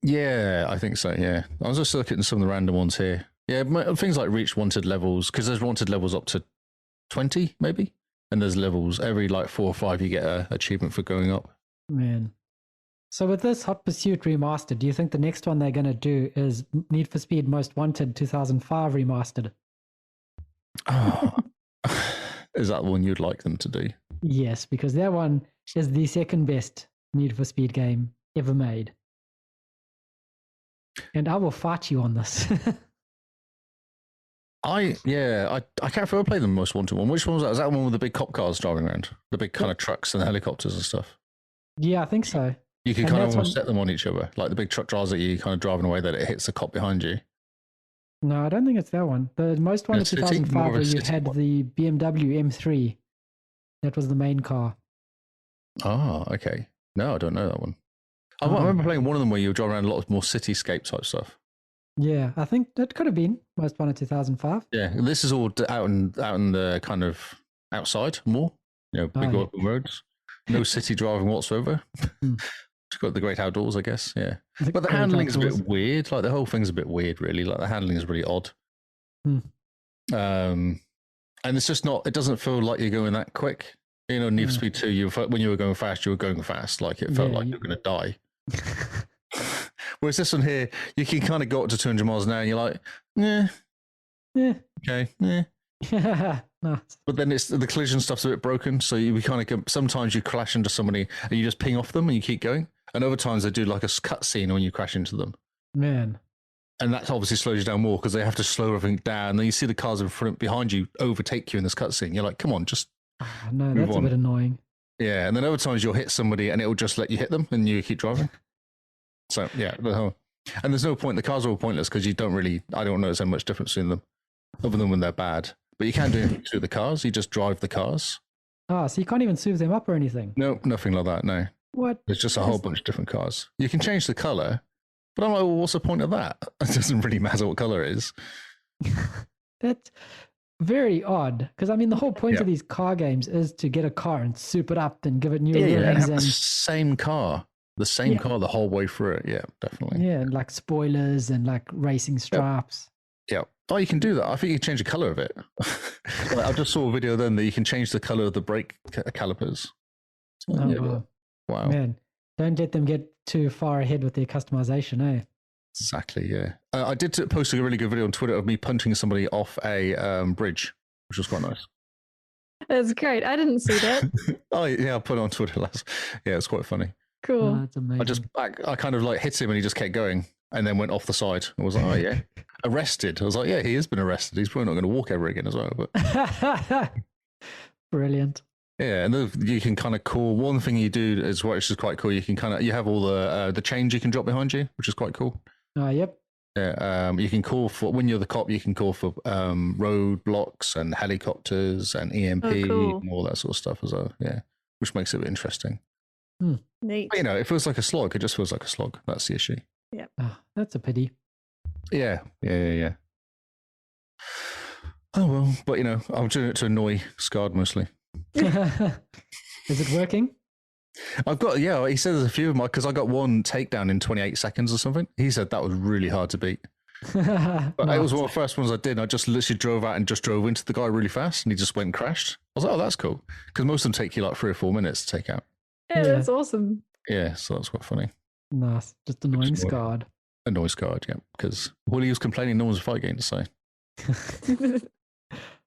yeah, I think so. Yeah, I was just looking at some of the random ones here. Yeah, things like reach wanted levels, because there's wanted levels up to 20 maybe, and there's levels every like 4 or 5 you get a achievement for going up. Man. So with this Hot Pursuit remastered, do you think the next one they're going to do is Need for Speed Most Wanted 2005 remastered? Oh, is that the one you'd like them to do? Yes, because that one is the second best Need for Speed game ever made. And I will fight you on this. I can't remember I played the Most Wanted one. Which one was that? Was that one with the big cop cars driving around? The big kind of trucks and helicopters and stuff? Yeah, I think so. You can And kind of that's almost one- set them on each other. Like the big truck drives at you, kind of driving away, that it hits the cop behind you. No, I don't think it's that one. The Most Wanted City? More 2005 of a where you city had one. the BMW M3. That was the main car. Oh, okay. No, I don't know that one. I Oh. remember playing one of them where you were driving around a lot of more cityscape type stuff. Yeah, I think that could have been Most Wanted 2005. Yeah, this is all out in the kind of outside more. You know, big yeah. open roads. No city driving whatsoever. Hmm. It's got the great outdoors, I guess. Yeah, The but the great handling's a outdoors. bit weird. Like the whole thing's a bit weird, really. Like the handling is really odd. Hmm. And it's just not. It doesn't feel like you're going that quick. You know, Need for Speed 2, when you were going fast, you were going fast. Like it felt Yeah, like you were going to die. Whereas this one here, you can kind of go up to 200 miles an hour and you're like, yeah, Yeah. okay, yeah. Nice. But then it's the collision stuff's a bit broken. So you kind of, sometimes you crash into somebody and you just ping off them and you keep going. And other times they do like a cutscene when you crash into them. Man. And that obviously slows you down more because they have to slow everything down. And then you see the cars in front, behind you overtake you in this cutscene. You're like, come on, just No, Move that's on. a bit annoying. yeah. And then other times you'll hit somebody and it'll just let you hit them and you keep driving. So yeah, and there's no point. The cars are all pointless because I don't notice so much difference in them, other than when they're bad. But you can't do anything to the cars. You just drive the cars. Ah, so you can't even serve them up or anything. No, nothing like that. No, What? there's just a whole bunch of different cars. You can change the color, but I'm like, well, what's the point of that? It doesn't really matter what color it is. That's very odd. Because I mean, the whole point Yeah. of these car games is to get a car and soup it up and give it new And rims have the and same car, Yeah. car the whole way through it. Yeah, definitely. and like spoilers and like racing stripes. Yeah. Oh, you can do that. I think you can change the color of it. Like, I just saw a video then that you can change the color of the brake calipers. So, Oh, yeah, wow. wow. Man, don't let them get too far ahead with their customization, eh? Exactly. Yeah. I did post a really good video on Twitter of me punching somebody off a bridge, which was quite nice. That's great. I didn't see that. Oh yeah, I put it on Twitter last. Yeah, it's quite funny. Cool. Oh, that's amazing. I kind of like hit him and he just kept going and then went off the side. I was like, oh yeah, arrested. I was like, yeah, he has been arrested. He's probably not going to walk ever again as well. But Brilliant. yeah, and you can kind of call. One thing you do is which is quite cool. You can you have all the change you can drop behind you, which is quite cool. Oh, yep. Yeah, you can call for when you're the cop. You can call for roadblocks and helicopters and EMP cool. and all that sort of stuff as well. Yeah, which makes it a bit interesting. Neat. But, it feels like a slog. It just feels like a slog. That's the issue. Oh, that's a pity. Yeah. Oh well, but I'm doing it to annoy Scarred mostly. Is it working? I've got he said there's a few of my because I got one takedown in 28 seconds or something. He said that was really hard to beat. But it was one of the first ones I did. I just literally drove out and just drove into the guy really fast and he just went and crashed. I was like, oh, that's cool. Because most of them take you like 3 or 4 minutes to take out. Yeah, that's awesome. Yeah, so that's quite funny. Nice. Just annoying Which is Scarred. Annoy Scarred, yeah. Because he was complaining no one's a fight game to say.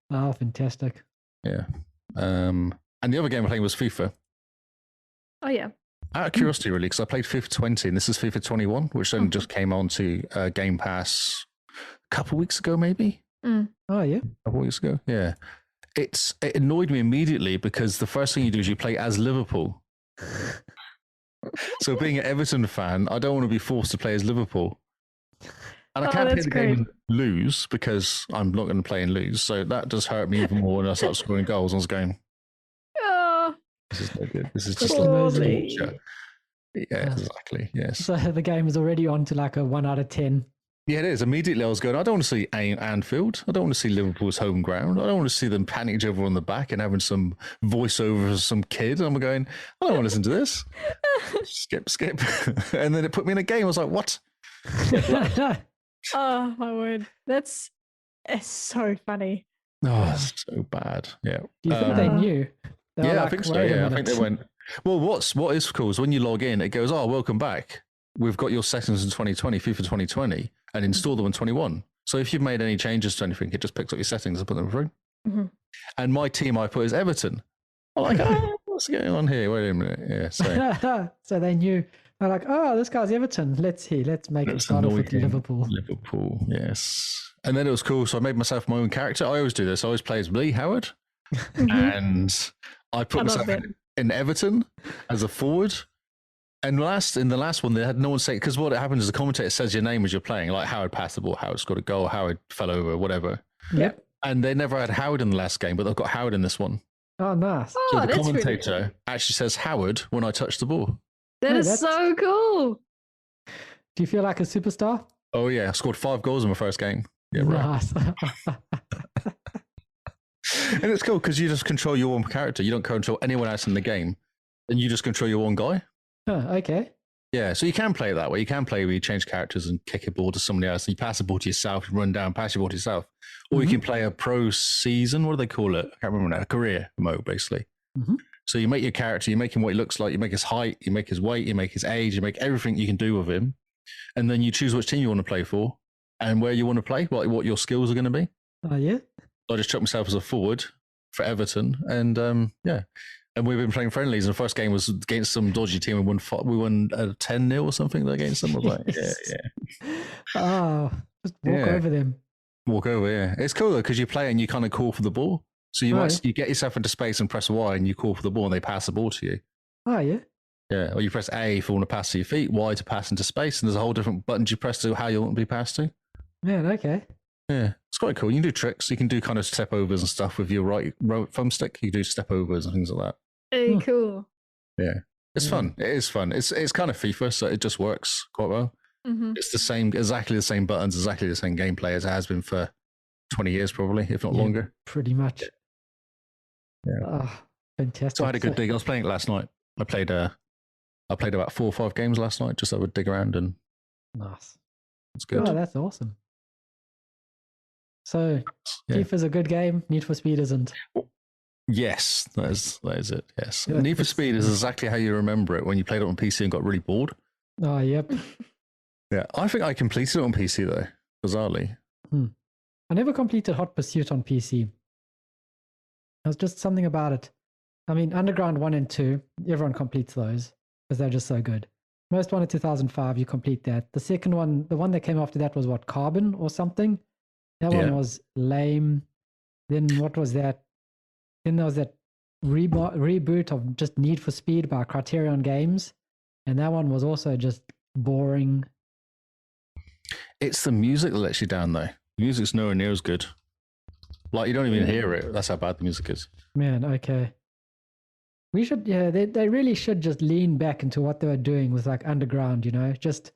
Oh, fantastic. Yeah. And the other game I played was FIFA. Oh yeah. Out of curiosity, really, because I played FIFA 20 and this is FIFA 21, which then just came on to Game Pass a couple of weeks ago, maybe. Mm. Oh, yeah. A couple of weeks ago, yeah. It annoyed me immediately because the first thing you do is you play as Liverpool. So being an Everton fan, I don't want to be forced to play as Liverpool. And I can't play the game and lose because I'm not going to play and lose. So that does hurt me even more when I start scoring goals. I was going, Oh, this is no good. This is just poorly. like torture. Yeah, exactly. Yes. So the game is already on to like a 1 out of 10. Yeah, it is. Immediately I was going, I don't want to see Anfield. I don't want to see Liverpool's home ground. I don't want to see them patting each other on the back and having some voiceover of some kid. I'm going, I don't want to listen to this. Skip. And then it put me in a game. I was like, what? Oh, my word. It's so funny. Oh, it's so bad. Yeah. Do you think they knew? They were Yeah, I like, think so. "Wait a Yeah, I think they minute." went. Well, what is cool is when you log in, it goes, "Oh, welcome back. We've got your settings in 2020, FIFA 2020, and install them in 21." So if you've made any changes to anything, it just picks up your settings and put them through. Mm-hmm. And my team I put is Everton. I'm like, oh, what's going on here? Wait a minute. Yeah, so So they knew. They're like, "Oh, this guy's Everton. Let's make him start off with Liverpool." Liverpool, yes. And then it was cool. So I made myself my own character. I always do this. I always play as Lee Howard, and I put myself in Everton as a forward. And in the last one, they had no one say, because what happens is the commentator says your name as you're playing, like Howard passed the ball, Howard scored a goal, Howard fell over, whatever. Yep. And they never had Howard in the last game, but they've got Howard in this one. Oh, nice. Oh, So the that's commentator really cool. actually says Howard when I touch the ball. That Oh, is that's- so cool. Do you feel like a superstar? Oh yeah, I scored 5 goals in my first game. Yeah, right. Nice. And it's cool because you just control your own character. You don't control anyone else in the game, and you just control your own guy. Oh, okay. Yeah, so you can play it that way. You can play where you change characters and kick a ball to somebody else. And you pass the ball to yourself, you run down, pass your ball to yourself. Or you can play a pro season. What do they call it? I can't remember now. A career mode, basically. Mm-hmm. So you make your character, you make him what he looks like, you make his height, you make his weight, you make his age, you make everything you can do with him. And then you choose which team you want to play for and where you want to play, what your skills are going to be. Oh, yeah. So I just chucked myself as a forward for Everton. And yeah. And we've been playing friendlies, and the first game was against some dodgy team, and we won 10-0 or something against them. I was like, yeah. Oh, just walk over them. Walk over, yeah. It's cool though because you play and you kind of call for the ball. So you get yourself into space and press Y, and you call for the ball, and they pass the ball to you. Oh, yeah. Yeah, or you press A if you want to pass to your feet, Y to pass into space, and there's a whole different buttons you press to how you want to be passed to. Man, okay. Yeah, it's quite cool. You can do tricks. You can do kind of step overs and stuff with your right thumbstick. You can do step overs and things like that. Very cool. Yeah, it's fun. It is fun. It's kind of FIFA, so it just works quite well. Mm-hmm. It's exactly the same buttons, exactly the same gameplay as it has been for 20 years, probably, if not longer. Pretty much. Yeah. Oh, fantastic. So I had a good dig. I was playing it last night. I played about 4 or 5 games last night. Just I would dig around, and Nice. it's good. Oh, that's awesome. So, Yeah. FIFA's a good game. Need for Speed isn't. Yes, that is it. Yes, Yeah, Need for it's- Speed is exactly how you remember it when you played it on PC and got really bored. Oh, yep. Yeah, I think I completed it on PC though, bizarrely. I never completed Hot Pursuit on PC. There's just something about it. I mean, Underground 1 and 2, everyone completes those because they're just so good. Most one in 2005, you complete that. The second one, the one that came after that was what, Carbon or something? That one was lame. Then what was that? Then there was that reboot of just Need for Speed by Criterion Games. And that one was also just boring. It's the music that lets you down though. The music's nowhere near as good. Like you don't even hear it. That's how bad the music is. Man, okay. We should, they really should just lean back into what they were doing with like Underground, just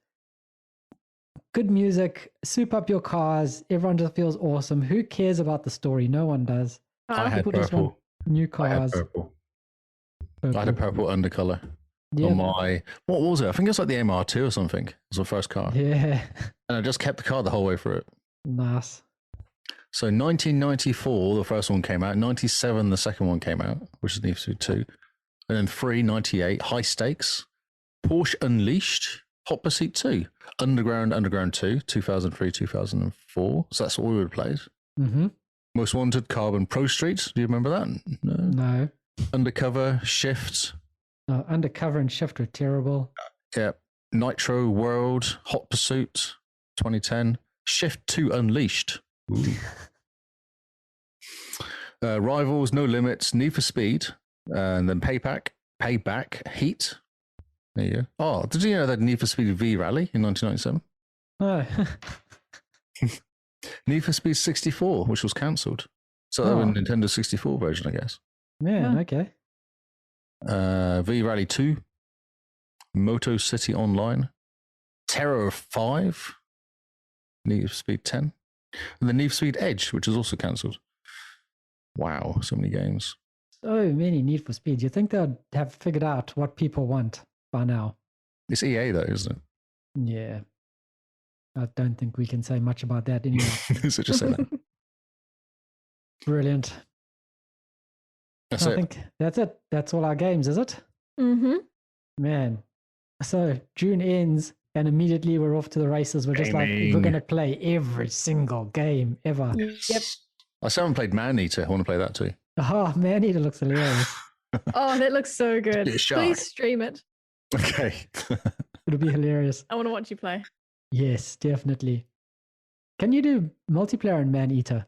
good music, soup up your cars. Everyone just feels awesome. Who cares about the story? No one does. I had People just want purple. new I had cars. purple. I had a purple undercolor Yeah. on my. What was it? I think it was like the MR2 or something. It was the first car, Yeah. and I just kept the car the whole way through it. Nice. So 1994, the first one came out. 97, the second one came out, which is Need for Speed 2. And then 3, 98, High Stakes, Porsche Unleashed, Hot Pursuit 2, Underground 2, 2003, 2004. So that's what we would have played. Mm-hmm. Most Wanted, Carbon, Pro Street. Do you remember that? No. No. Undercover, Shift. No. Undercover and Shift were terrible. Yeah. Nitro World, Hot Pursuit, 2010. Shift 2 Unleashed. Rivals, No Limits, Need for Speed, and then Payback, Heat. There you go. Oh, did you know that Need for Speed V Rally in 1997? Oh. Need for Speed 64, which was cancelled. So that was a Nintendo 64 version, I guess. Man, okay. V Rally 2, Moto City Online, Terror 5, Need for Speed 10. And the Need for Speed Edge, which is also cancelled. Wow, so many games. So many Need for Speed. You think they'd have figured out what people want by now? It's EA though, isn't it? Yeah. I don't think we can say much about that anyway. So just say that. Brilliant. That's I it. think that's it. That's all our games, is it? Mm-hmm. Man. So June ends and immediately we're off to the races. We're just like, Gaming. we're going to play every single game ever. Yep. I still haven't played Man Eater. I want to play that too. Oh, man, it looks hilarious. Oh, that looks so good. Get a shark. Please stream it. Okay. It'll be hilarious. I want to watch you play. Yes, definitely. Can you do multiplayer in Man Eater?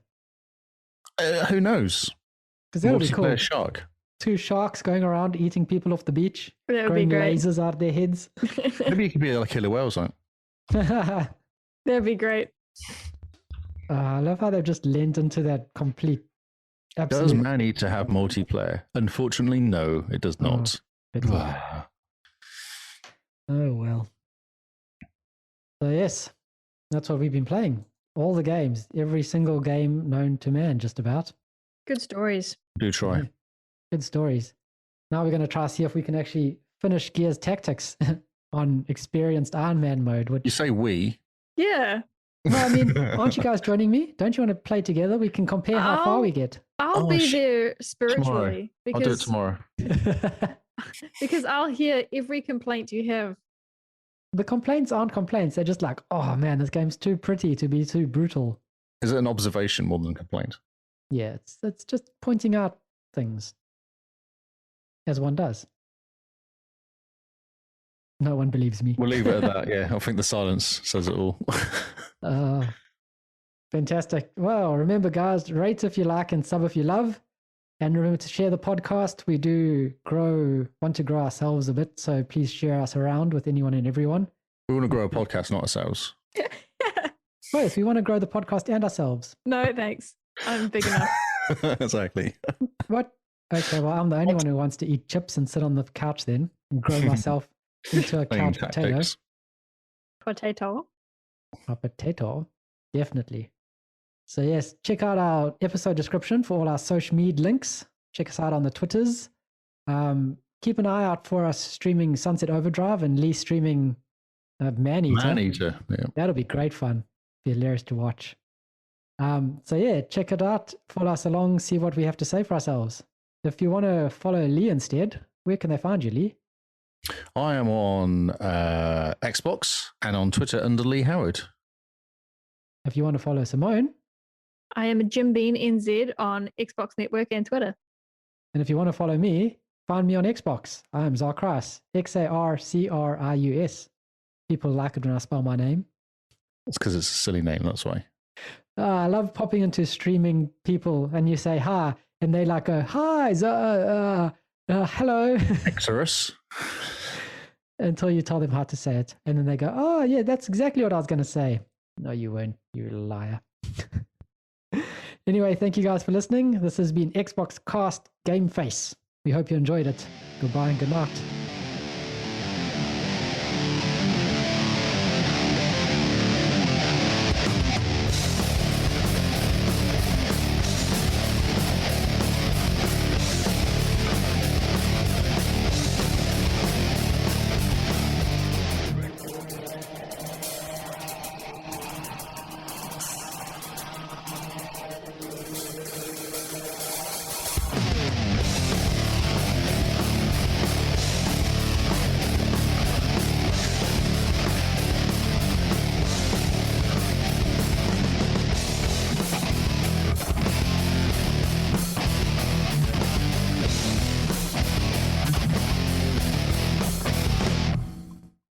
Who knows? Because that would be cool. Multiplayer shark. 2 sharks going around eating people off the beach, That would be growing great. lasers out of their heads. Maybe you could be like killer whales, right? That'd be great. I love how they've just lent into that complete Does absolute. Man Eater have multiplayer? Unfortunately, no, it does not. Oh, well. So, yes, that's what we've been playing. All the games, every single game known to man, just about. Good stories. Do try. Yeah. Good stories. Now we're going to try see if we can actually finish Gears Tactics on experienced Iron Man mode. You say we. Yeah. No, I mean, aren't you guys joining me? Don't you want to play together? We can compare how far we get. I'll Oh, be there spiritually I'll do it tomorrow. because I'll hear every complaint you have. The complaints aren't complaints. They're just like, oh man, this game's too pretty to be too brutal. Is it an observation more than a complaint? Yeah, it's just pointing out things. As one does. No one believes me. We'll leave it at that. Yeah, I think the silence says it all. Fantastic. Well, remember, guys, rate if you like and sub if you love. And remember to share the podcast. We do want to grow ourselves a bit. So please share us around with anyone and everyone. We want to grow a podcast, not ourselves. Both. We want to grow the podcast and ourselves. No, thanks. I'm big enough. Exactly. What? Okay, well, I'm the only one who wants to eat chips and sit on the couch then and grow myself into a Playing couch potato. tactics. Potato. A potato, definitely. So yes, check out our episode description for all our social media links. Check us out on the Twitters. Keep an eye out for us streaming Sunset Overdrive and Lee streaming Man Eater. Man Eater. Yeah. That'll be great fun. Be hilarious to watch. So yeah, check it out. Follow us along. See what we have to say for ourselves. If you want to follow Lee instead, where can they find you, Lee? I am on Xbox and on Twitter under Lee Howard. If you want to follow Simone, I am Jim Bean NZ on Xbox Network and Twitter. and if you want to follow me, find me on Xbox. I am Zarcrius, Xarcrius. People like it when I spell my name. It's because it's a silly name, that's why. I love popping into streaming people and you say hi, and they like go, hi, hello, Exorus. until you tell them how to say it. And then they go, oh, yeah, that's exactly what I was going to say. No, you weren't, you liar. Anyway, thank you guys for listening. This has been Xbox Cast Game Face. We hope you enjoyed it. Goodbye and good night.